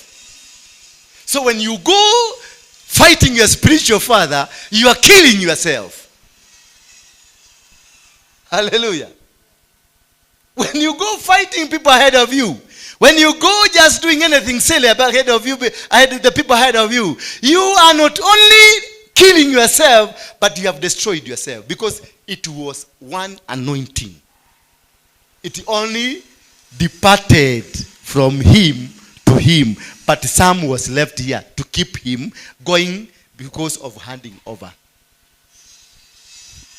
So when you go fighting your spiritual father, you are killing yourself. Hallelujah. When you go fighting people ahead of you, when you go just doing anything silly ahead of you, ahead of the people ahead of you, you are not only killing yourself, but you have destroyed yourself, because it was one anointing. It only departed from him to him, but some was left here to keep him going because of handing over.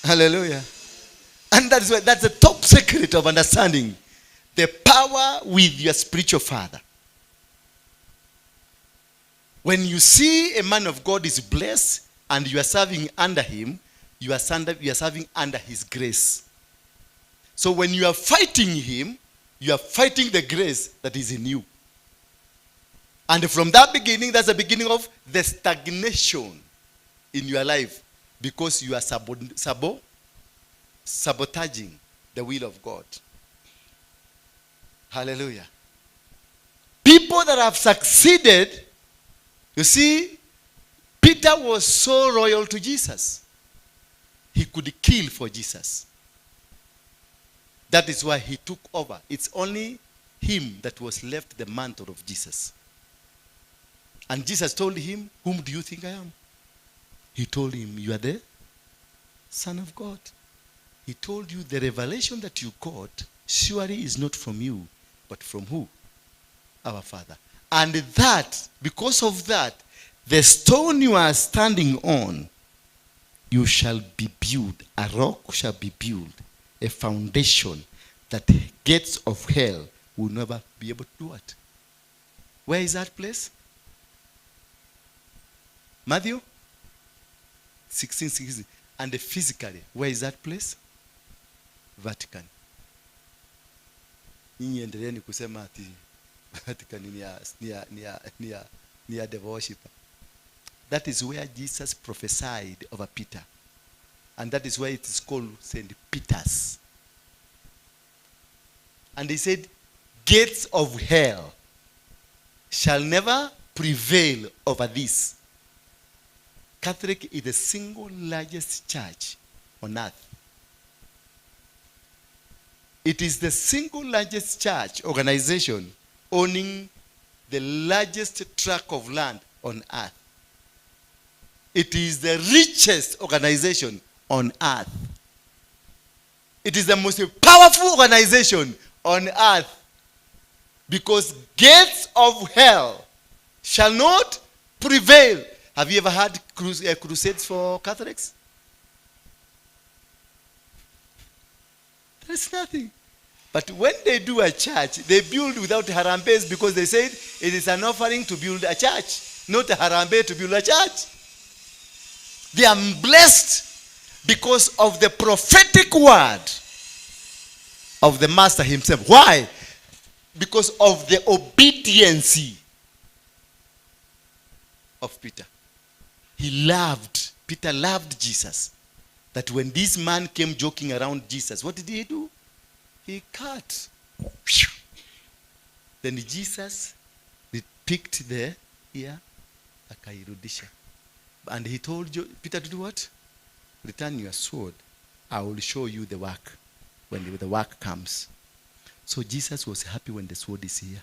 Hallelujah. And that's the top secret of understanding the power with your spiritual father. When you see a man of God is blessed and you are serving under him, you are serving under his grace. So when you are fighting him, you are fighting the grace that is in you. And from that beginning, that's the beginning of the stagnation in your life, because you are sabotaging the will of God. Hallelujah. People that have succeeded, you see, Peter was so loyal to Jesus. He could kill for Jesus. That is why he took over. It's only him that was left the mantle of Jesus. And Jesus told him, "Whom do you think I am?" He told him, "You are the Son of God." He told you the revelation that you got surely is not from you, but from who? Our Father. And that, because of that, the stone you are standing on, you shall be built, a rock shall be built, a foundation that gates of hell will never be able to do it. Where is that place? Matthew 16:16. And physically, where is that place? Vatican. Nyinyi endeleeni kusema ati Vatican ni ya devil worshiper. That is where Jesus prophesied over Peter. And that is why it is called St. Peter's. And he said, gates of hell shall never prevail over this. Catholic is the single largest church on earth. It is the single largest church organization owning the largest tract of land on earth. It is the richest organization on earth. It is the most powerful organization on earth, because gates of hell shall not prevail. Have you ever had crusades for Catholics? There's nothing. But when they do a church, they build without harambes, because they said it is an offering to build a church, not a harambe to build a church. They are blessed because of the prophetic word of the Master himself. Why? Because of the obedience of Peter. Peter loved Jesus. That when this man came joking around Jesus, what did he do? He cut. Then Jesus picked the ear, akairudisha. And he told Peter to do what? Return your sword. I will show you the work when the work comes. So Jesus was happy when the sword is here.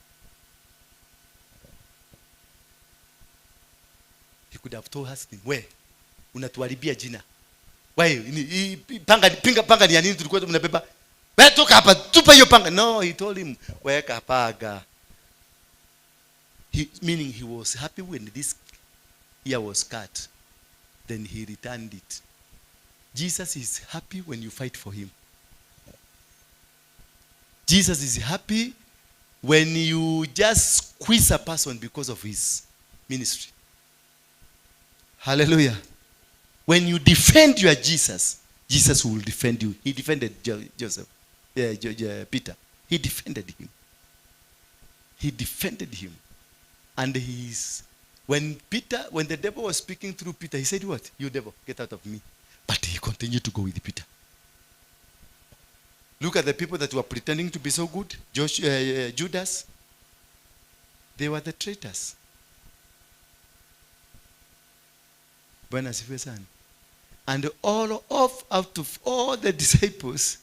He could have told us, where? Unatuharibia jina. Why? Panga ni ya nini tulikuwa tunabeba? Wewe toka hapa, tupa hiyo panga. No, he told him, weka panga. Meaning he was happy when this ear was cut. Then he returned it. Jesus is happy when you fight for him. Jesus is happy when you just squeeze a person because of his ministry. Hallelujah. When you defend your Jesus, Jesus will defend you. He defended Peter. He defended him. He defended him. And when the devil was speaking through Peter, he said, what? You devil, get out of me. But he continued to go with Peter. Look at the people that were pretending to be so good. Judas. They were the traitors. And out of all the disciples,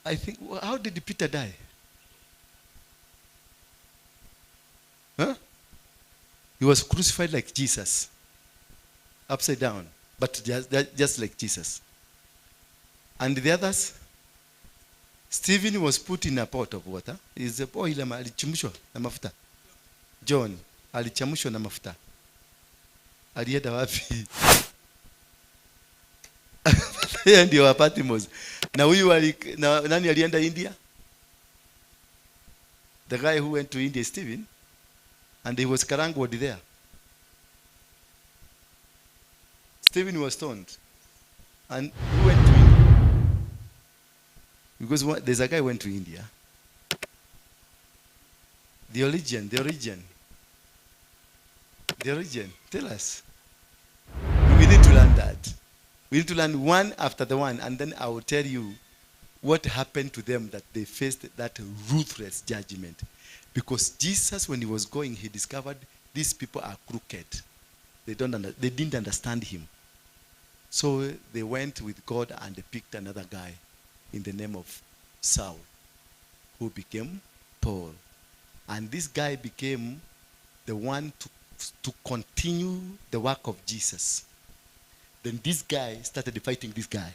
I think, how did Peter die? Huh? He was crucified like Jesus. Upside down. But just like Jesus. And the others? Stephen was put in a pot of water. Alichemshwa na mafuta. John alichemshwa na mafuta. Alienda wapi? Yeye ndio wa Patmos. Na huyu nani alienda India? The guy who went to India, Stephen, and he was karangwed there. Stephen was stoned. And who went to India? Because there's a guy who went to India. The origin. Tell us. We need to learn that. We need to learn one after the one, and then I will tell you what happened to them that they faced that ruthless judgment. Because Jesus, when he was going, he discovered these people are crooked. They didn't understand him. So they went with God and they picked another guy in the name of Saul, who became Paul. And this guy became the one to continue the work of Jesus. Then this guy started fighting this guy.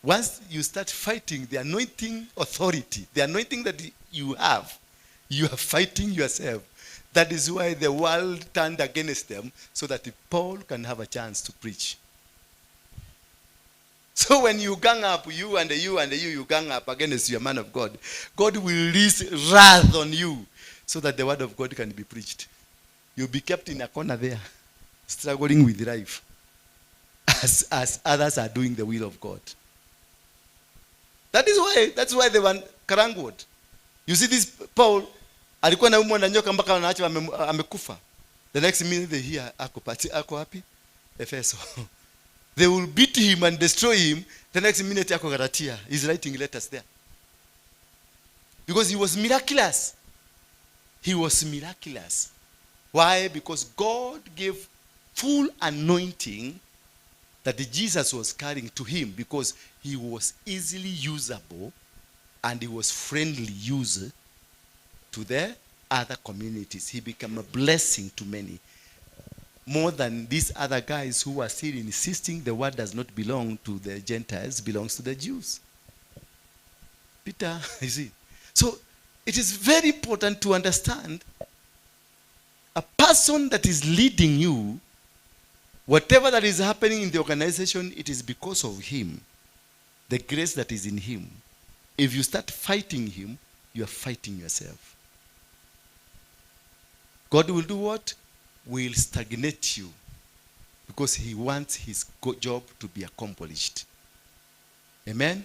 Once you start fighting the anointing authority, the anointing that you are fighting yourself. That is why the world turned against them, so that Paul can have a chance to preach. So when you gang up, you gang up against your man of God, God will release wrath on you, so that the word of God can be preached. You'll be kept in a corner there, struggling with life, as others are doing the will of God. That's why they were karangwed. You see this Paul, alikuwa na umwa na nyoka mpaka anaacha amekufa. The next minute they hear ako happy Efeso. They will beat him and destroy him. The next minute ako Galatia. He's writing letters there. Because he was miraculous. He was miraculous. Why? Because God gave full anointing that Jesus was carrying to him, because he was easily usable and he was friendly user to the other communities. He became a blessing to many. More than these other guys who are still insisting the word does not belong to the Gentiles, belongs to the Jews. Peter, you see. So it is very important to understand a person that is leading you, whatever that is happening in the organization, it is because of him. The grace that is in him. If you start fighting him, you are fighting yourself. God will do what? Will stagnate you, because he wants his job to be accomplished. Amen?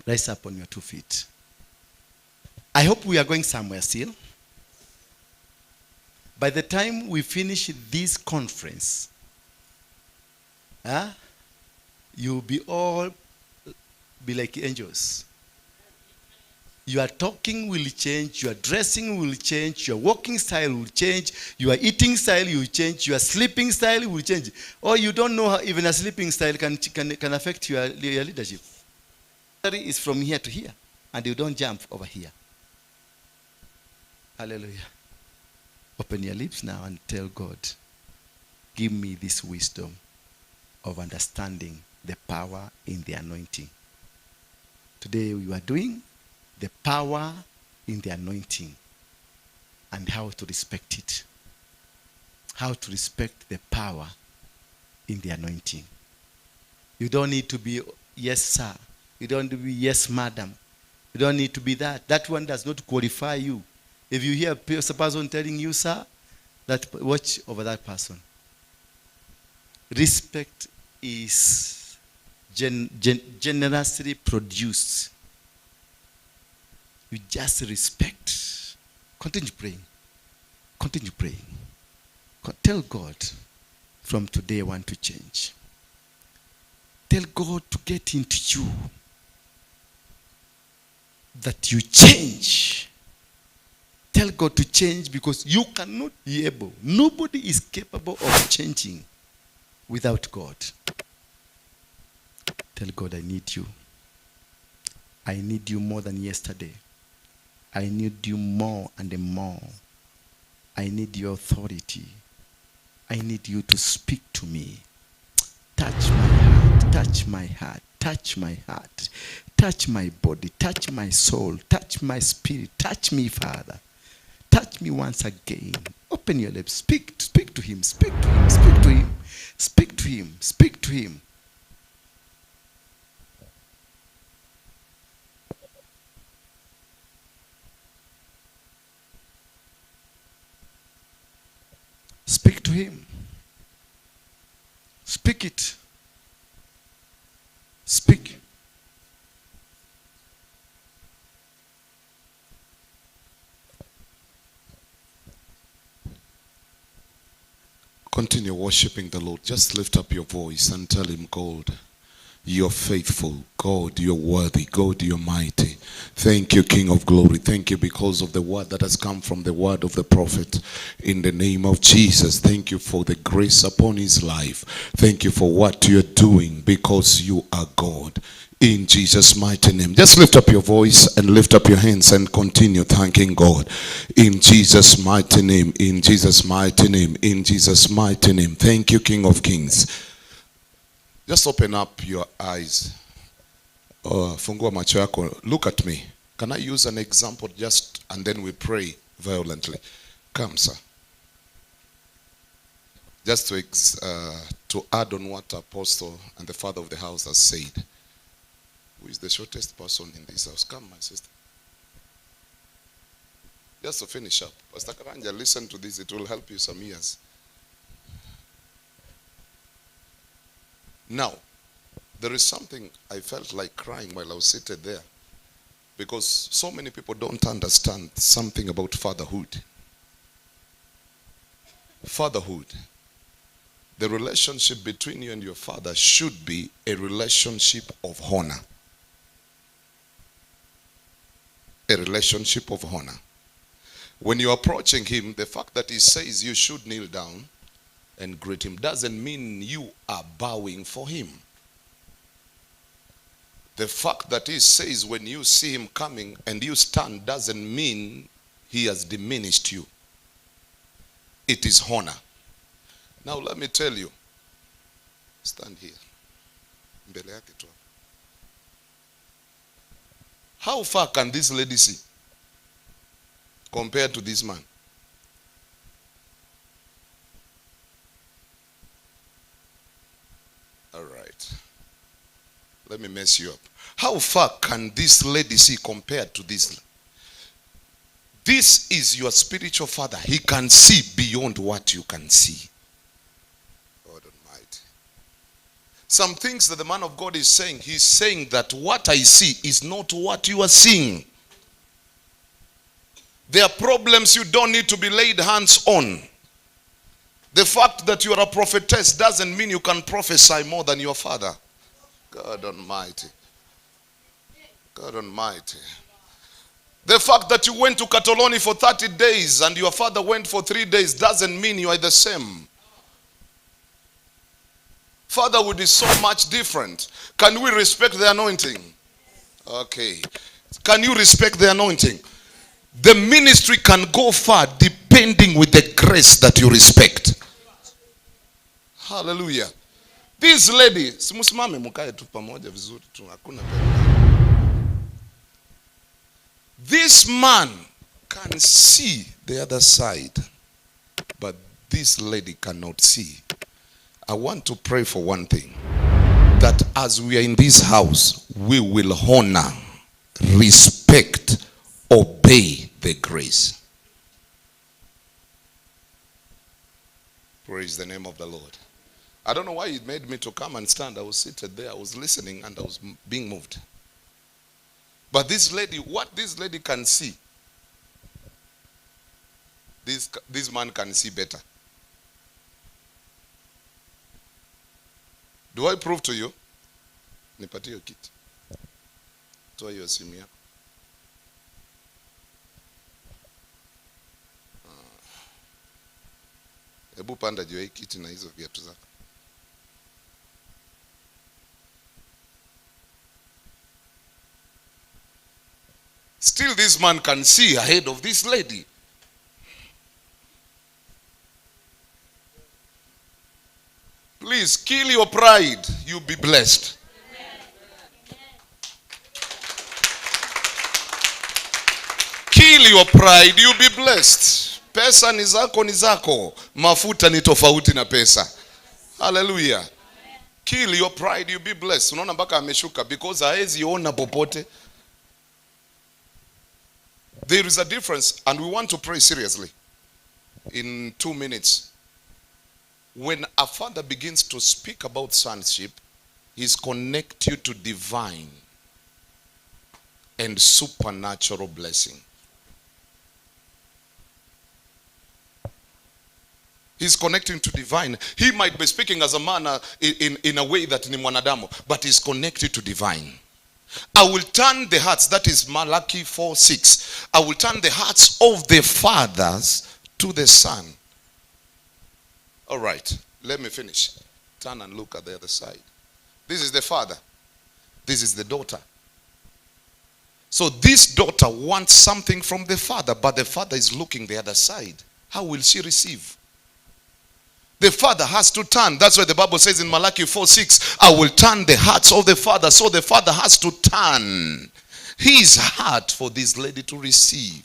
Rise up on your 2 feet. I hope we are going somewhere still. By the time we finish this conference, you'll be all be like angels. Your talking will change, your dressing will change, your walking style will change, your eating style will change, your sleeping style will change. Or you don't know how even a sleeping style can affect your leadership. Is from here to here, and you don't jump over here. Hallelujah. Open your lips now and tell God, give me this wisdom of understanding the power in the anointing. Today we are doing the power in the anointing and how to respect it. How to respect the power in the anointing. You don't need to be yes sir. You don't need to be yes madam. You don't need to be that. That one does not qualify you. If you hear a person telling you sir, watch over that person. Respect is generously produced. You just respect. Continue praying. Continue praying. Tell God, from today I want to change. Tell God to get into you. That you change. Tell God to change, because you cannot be able. Nobody is capable of changing without God. Tell God, I need you. I need you more than yesterday. I need you more and more. I need your authority. I need you to speak to me. Touch my heart, touch my heart, touch my heart, touch my body, touch my soul, touch my spirit, touch me, Father. Touch me once again. Open your lips. Speak to him, speak to him, speak to him, speak to him, speak to him. Speak to him. Speak it. Speak. Continue worshiping the Lord. Just lift up your voice and tell him, God, you're faithful. God, you're worthy. God, you're mighty. Thank you, King of glory. Thank you because of the word that has come from the word of the prophet. In the name of Jesus, thank you for the grace upon his life. Thank you for what you're doing, because you are God. In Jesus' mighty name. Just lift up your voice and lift up your hands and continue thanking God. In Jesus' mighty name. In Jesus' mighty name. In Jesus' mighty name. Thank you, King of kings. Just open up your eyes. Fungua macho yako. Look at me. Can I use an example just, and then we pray violently? Come, sir. Just to add on what Apostle and the father of the house has said. Who is the shortest person in this house? Come, my sister. Just to finish up. Pastor Karanja, listen to this. It will help you some years. Now, there is something I felt like crying while I was seated there, because so many people don't understand something about fatherhood. Fatherhood. The relationship between you and your father should be a relationship of honor. A relationship of honor. When you're approaching him, the fact that he says you should kneel down and greet him doesn't mean you are bowing for him. The fact that he says when you see him coming and you stand doesn't mean he has diminished you. It is honor. Now let me tell you. Stand here. Mbele yake tu. How far can this lady see compared to this man? All right. Let me mess you up. How far can this lady see compared to this? This is your spiritual father. He can see beyond what you can see. God Almighty. Some things that the man of God is saying, he's saying that what I see is not what you are seeing. There are problems you don't need to be laid hands on. The fact that you are a prophetess doesn't mean you can prophesy more than your father. God Almighty. God Almighty. The fact that you went to Katoloni for 30 days and your father went for 3 days doesn't mean you are the same. Fatherhood is so much different. Can we respect the anointing? Okay. Can you respect the anointing? The ministry can go far depending with the grace that you respect. Hallelujah. This lady, simusimame mukae tu pamoja vizuri tu, hakuna pena. This man can see the other side, but this lady cannot see. I want to pray for one thing, that as we are in this house, we will honor, respect, obey the grace. Praise the name of the Lord. I don't know why it made me to come and stand. I was seated there, I was listening, and I was being moved. But this lady, what this lady can see, this man can see better. Do I prove to you? Nipatie hiyo kiti. Toa hiyo simu yako. Hebu panda juu ya hii kiti na hizo viatu zako. Still this man can see ahead of this lady. Please kill your pride. You'll be blessed. Kill your pride. You'll be blessed. Pesa ni zako. Mafuta ni tofauti na pesa. Hallelujah. Kill your pride. You'll be blessed. Unaona mpaka ameshuka because haezi ona popote. There is a difference, and we want to pray seriously in 2 minutes. When a father begins to speak about sonship, he's connect you to divine and supernatural blessing. He's connecting to divine. He might be speaking as a man in a way that ni mwanadamu, but he's connected to divine. I will turn the hearts, that is Malachi 4:6. I will turn the hearts of the fathers to the son. All right, let me finish. Turn and look at the other side. This is the father. This is the daughter. So this daughter wants something from the father, but the father is looking the other side. How will she receive? The father has to turn. That's why the Bible says in Malachi 4:6, I will turn the hearts of the father. So the father has to turn his heart for this lady to receive.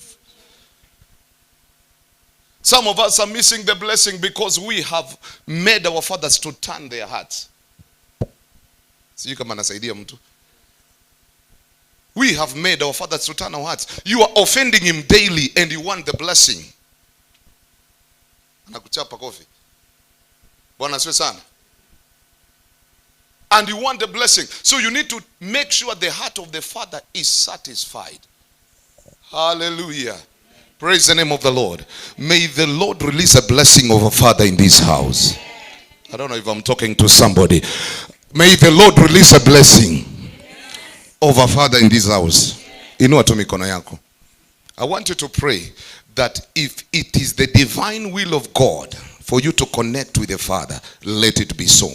Some of us are missing the blessing because we have made our fathers to turn their hearts. Sijui kama nasaidia mtu. We have made our fathers to turn our hearts. You are offending him daily and you want the blessing. Anakuchapa kofi. Bwana asifiwe sana. And you want the blessing. So you need to make sure the heart of the father is satisfied. Hallelujah. Praise the name of the Lord. May the Lord release a blessing of a father in this house. I don't know if I'm talking to somebody. May the Lord release a blessing of a father in this house. Inua tu mikono yako. I want you to pray that if it is the divine will of God for you to connect with the Father, let it be so.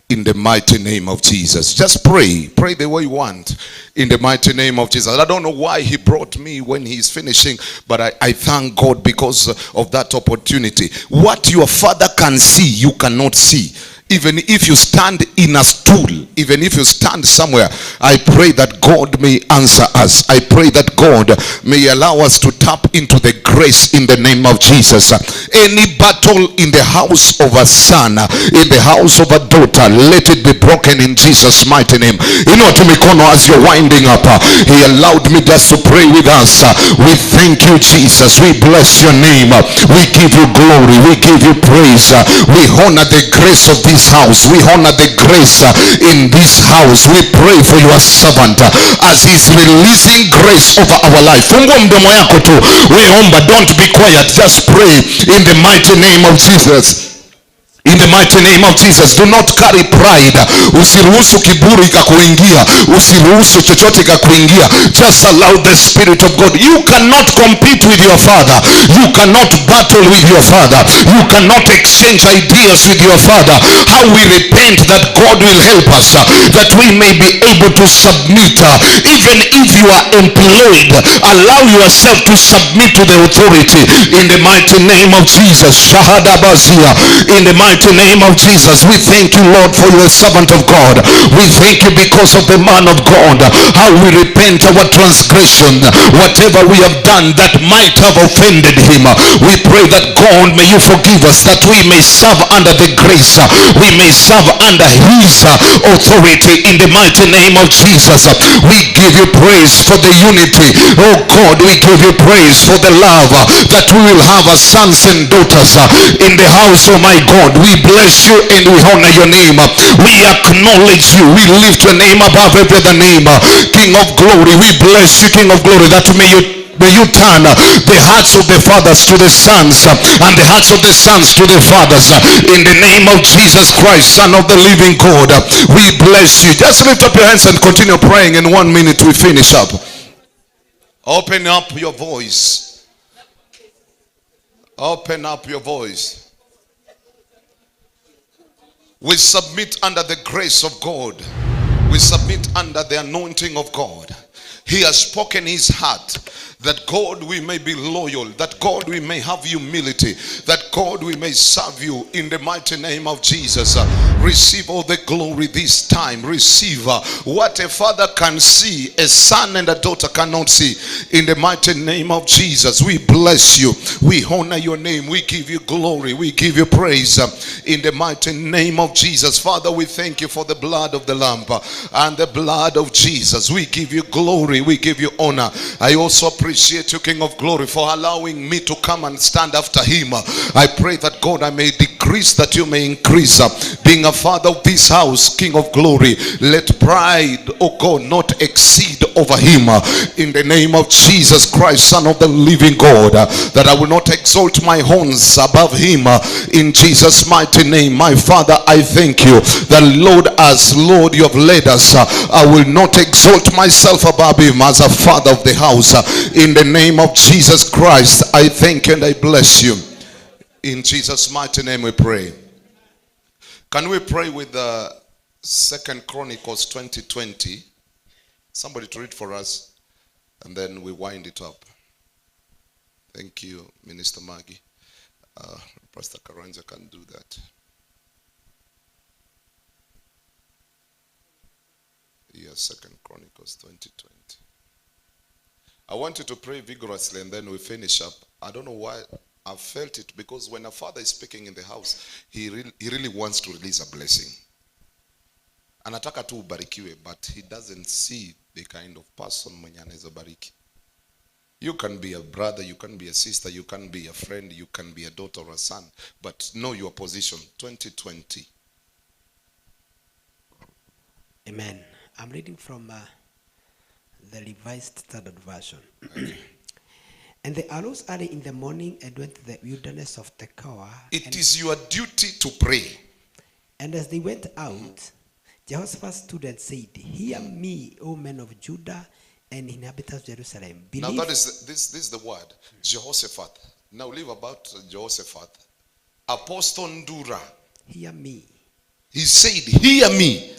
In the mighty name of Jesus. Just pray. Pray the way you want. In the mighty name of Jesus. I don't know why he brought me when he's finishing, but I thank God because of that opportunity. What your father can see, you cannot see. Even if you stand in a stool, even if you stand somewhere, I pray that God may answer us. I pray that God may allow us to tap into the grace in the name of Jesus. Any battle in the house of a son, in the house of a daughter, let it be broken in Jesus' mighty name. You know, to Mikono, as you're winding up, he allowed me just to pray with us. We thank you, Jesus. We bless your name. We give you glory. We give you praise. We honor the grace of this house. We honor the grace in this house. We pray for your servant as he's releasing grace over our life. Fungua mdomo yako tu. We omba, don't be quiet. Just pray in the mighty name of Jesus. In the mighty name of Jesus, do not carry pride. Usiruhusu kiburi ikakuingia. Usiruhusu chochote ikakuingia. Just allow the Spirit of God. You cannot compete with your Father. You cannot battle with your Father. You cannot exchange ideas with your Father. How we repent that God will help us, that we may be able to submit. Even if you are employed, allow yourself to submit to the authority. In the mighty name of Jesus. Shahada Bazia. In the mighty name of Jesus, we thank you, Lord, for your servant of God. We thank you because of the man of God. How we repent our transgression, whatever we have done that might have offended him. We pray that God, may you forgive us, that we may serve under the grace, we may serve under his authority. In the mighty name of Jesus, we give you praise for the unity. Oh God, we give you praise for the love that we will have as sons and daughters in the house. Oh my God, we bless you and we honor your name. We acknowledge you. We lift your name above every other name. King of glory, we bless you, King of glory, that may you turn the hearts of the fathers to the sons and the hearts of the sons to the fathers. In the name of Jesus Christ, Son of the living God, we bless you. Just lift up your hands and continue praying. In 1 minute we finish up. Open up your voice. Open up your voice. We submit under the grace of God. We submit under the anointing of God. He has spoken his heart, that God, we may be loyal, that God, we may have humility, that God, we may serve you in the mighty name of Jesus. Receive all the glory this time. Receive what a father can see, a son and a daughter cannot see. In the mighty name of Jesus, we bless you. We honor your name. We give you glory. We give you praise. In the mighty name of Jesus. Father, we thank you for the blood of the Lamb and the blood of Jesus. We give you glory. We give you honor. I also appreciate you, King of glory, for allowing me to come and stand after him. I pray that God, I may decrease, that you may increase. Being a father of this house, King of glory, let pride, oh God, not exceed over him. In the name of Jesus Christ, Son of the living God, that I will not exalt my horns above him. In Jesus' mighty name, my Father, I thank you that, Lord, as Lord you have led us, I will not exalt myself above him as a father of the house. In the name of Jesus Christ, I thank and I bless you. In Jesus' mighty name we pray. Can we pray with the 2 Chronicles 20:20? Somebody to read for us, and then we wind it up. Thank you, Minister Maggie. Pastor Karanja can do that. Yes, 2 Chronicles 20:20. I want you to pray vigorously and then we finish up. I don't know why I felt it, because when a father is speaking in the house, he really wants to release a blessing. Anataka tu ubarikiwe, but he doesn't see the kind of person mwenye anaweza bariki. You can be a brother, you can be a sister, you can be a friend, you can be a daughter or a son, but know your position. 2020. Amen. I'm reading from the Revised Standard Version. Okay. And they arose early in the morning and went to the wilderness of Tekoa. It is your duty to pray. And as they went out, Jehoshaphat stood and said, "Hear me, O men of Judah and inhabitants of Jerusalem." Now that is this is the word, Jehoshaphat. Now leave about Jehoshaphat. Apostle Ndura. Hear me. He said, hear me.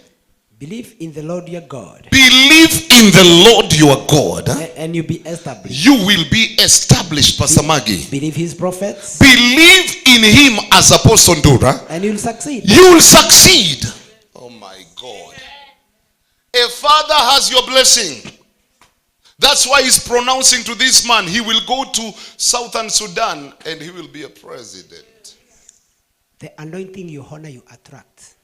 Believe in the Lord your God. Believe in the Lord your God. And you'll be established. You will be established, Pastor Maggie. Believe his prophets. Believe in him as Apostle Ndura. And you'll succeed. You will succeed. Oh my God. A father has your blessing. That's why he's pronouncing to this man, he will go to Southern Sudan and he will be a president. The anointing you honor, you attract.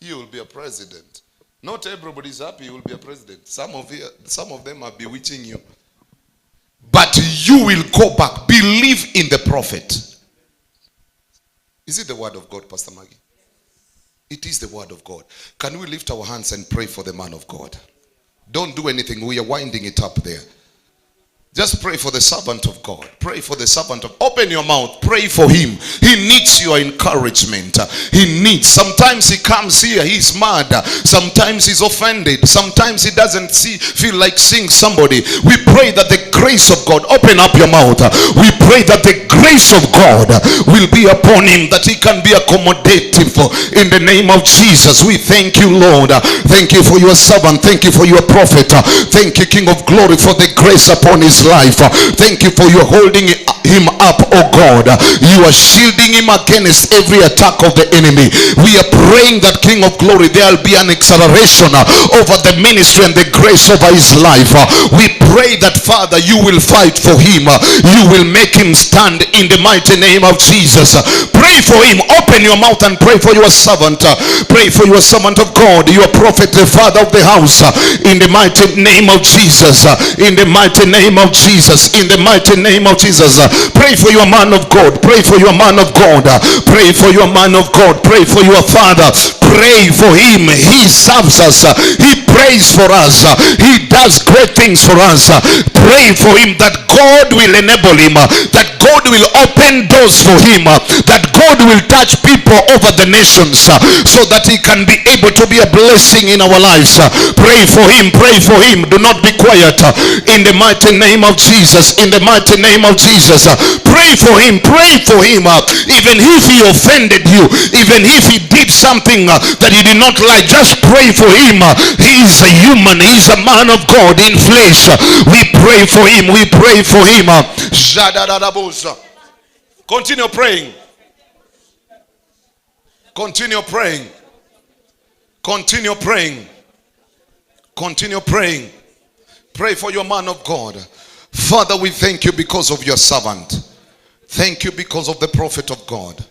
He will be a president. Not everybody is happy he will be a president. Some of them are bewitching you. But you will go back. Believe in the prophet. Is it the word of God, Pastor Maggie? It is the word of God. Can we lift our hands and pray for the man of God? Don't do anything. We are winding it up there. Just pray for the servant of God. Pray for the servant of, open your mouth, pray for him. He needs your encouragement. He needs, sometimes he comes here, he's mad. Sometimes he's offended. Sometimes he doesn't feel like seeing somebody. We pray that the grace of God, open up your mouth. We pray that the grace of God will be upon him, that he can be accommodative in the name of Jesus. We thank you, Lord. Thank you for your servant. Thank you for your prophet. Thank you, King of Glory, for the grace upon his life. Thank you for your holding him up, oh God. You are shielding him against every attack of the enemy. We are praying that, King of Glory, there will be an acceleration over the ministry and the grace over his life. We pray that, Father, you will fight for him. You will make him stand in the mighty name of Jesus. Pray for him. Open your mouth and pray for your servant. Pray for your servant of God, your prophet, the father of the house, in the mighty name of Jesus. In the mighty name of Jesus. In the mighty name of Jesus. Pray for your man of God. Pray for your man of God. Pray for your man of God. Pray for your father. Pray for him. He serves us. He prays for us. He does great things for us. Pray for him that God will enable him, that God will open doors for him, that God will touch people over the nations, so that he can be able to be a blessing in our lives. Pray for him. Pray for him. Do not be quiet. In the mighty name of Jesus. In the mighty name of Jesus. Pray for him. Pray for him. Even if he offended you, even if he did something that you did not like, just pray for him. He is a human. He is a man of God in flesh. We pray for him. We pray for him. Continue praying. Continue praying. Continue praying. Continue praying. Pray for your man of God. Father, we thank you because of your servant. Thank you because of the prophet of God.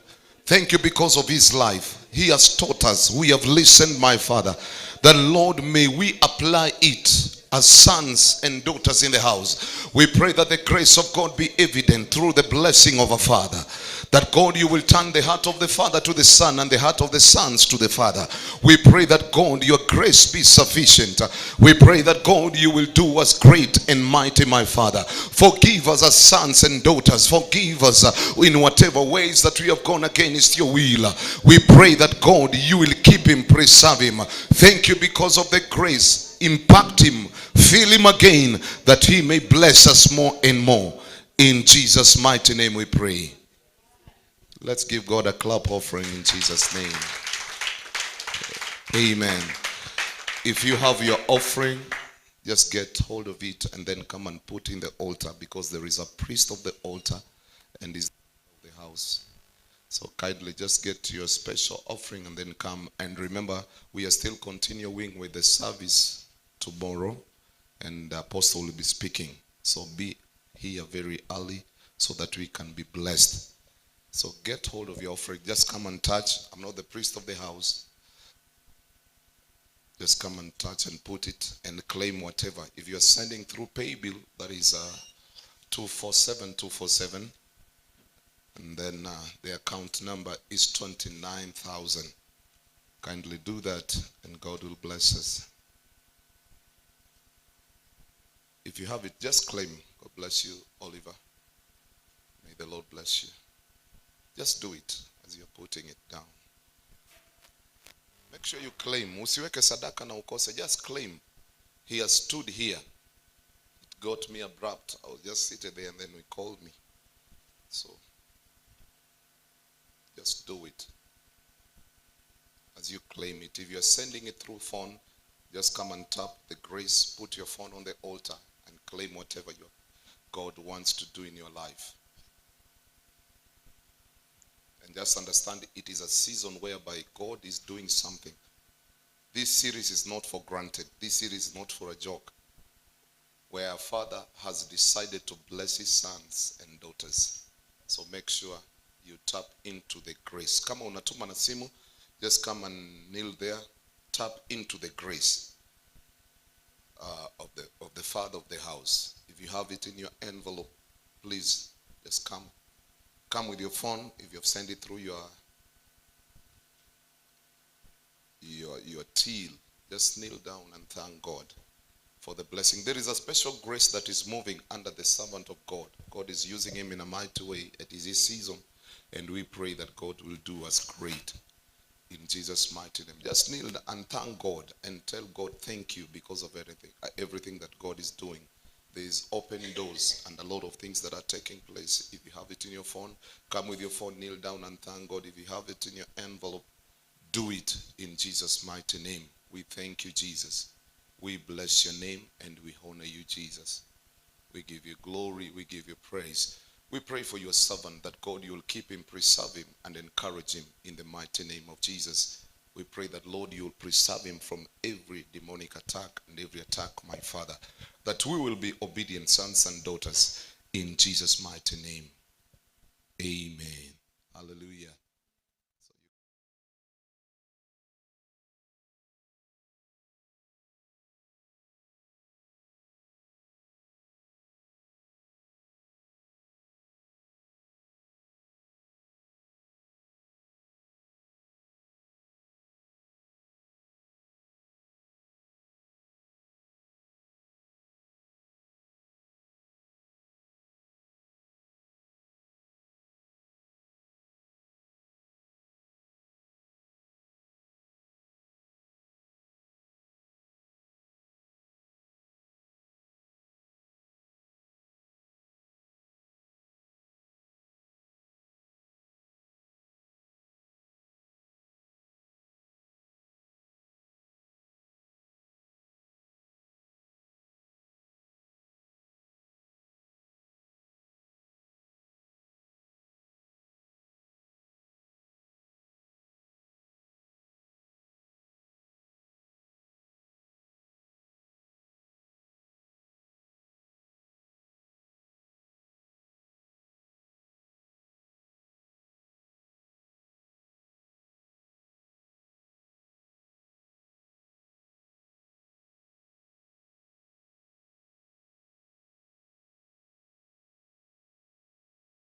Thank you because of his life. He has taught us. We have listened, my Father. That, Lord, may we apply it as sons and daughters in the house. We pray that the grace of God be evident through the blessing of a father. That, God, you will turn the heart of the father to the son and the heart of the sons to the father. We pray that, God, your grace be sufficient. We pray that, God, you will do us great and mighty, my Father. Forgive us as sons and daughters. Forgive us in whatever ways that we have gone against your will. We pray that, God, you will keep him, preserve him. Thank you because of the grace. Impact him, fill him again, that he may bless us more and more. In Jesus' mighty name we pray. Let's give God a clap offering in Jesus' name. Amen. If you have your offering, just get hold of it and then come and put in the altar, because there is a priest of the altar and is of the house. So kindly just get your special offering and then come. And remember, we are still continuing with the service tomorrow, and the apostle will be speaking. So be here very early so that we can be blessed. So get hold of your offering. Just come and touch. I'm not the priest of the house. Just come and touch and put it and claim whatever. If you're sending through pay bill, that is 247. And then the account number is 29,000. Kindly do that and God will bless us. If you have it, just claim. God bless you, Oliver. May the Lord bless you. Just do it as you're putting it down. Make sure you claim. Usiweke sadaka na ukose. Just claim. He has stood here. It got me abrupt. I was just seated there and then we called me. So just do it as you claim it. If you're sending it through phone, just come and tap the grace. Put your phone on the altar and claim whatever your God wants to do in your life. And just understand, it is a season whereby God is doing something. This series is not for granted. This series is not for a joke. Where our Father has decided to bless his sons and daughters. So make sure you tap into the grace. Kama unatuma na simu, just come and kneel there. Tap into the grace of the Father of the house. If you have it in your envelope, please just come. Come with your phone. If you've sent it through your till, just kneel down and thank God for the blessing. There is a special grace that is moving under the servant of God. God is using him in a mighty way. It is his season. And we pray that God will do us great. In Jesus' mighty name. Just kneel and thank God and tell God thank you because of everything that God is doing. There is open doors and a lot of things that are taking place. If you have it in your phone, come with your phone, kneel down and thank God. If you have it in your envelope, do it in Jesus' mighty name. We thank you, Jesus. We bless your name and we honor you, Jesus. We give you glory, we give you praise. We pray for your servant that God, you will keep him, preserve him, and encourage him in the mighty name of Jesus. We pray that, Lord, you will preserve him from every demonic attack and every attack, my Father, that we will be obedient sons and daughters in Jesus' mighty name. Amen. Hallelujah.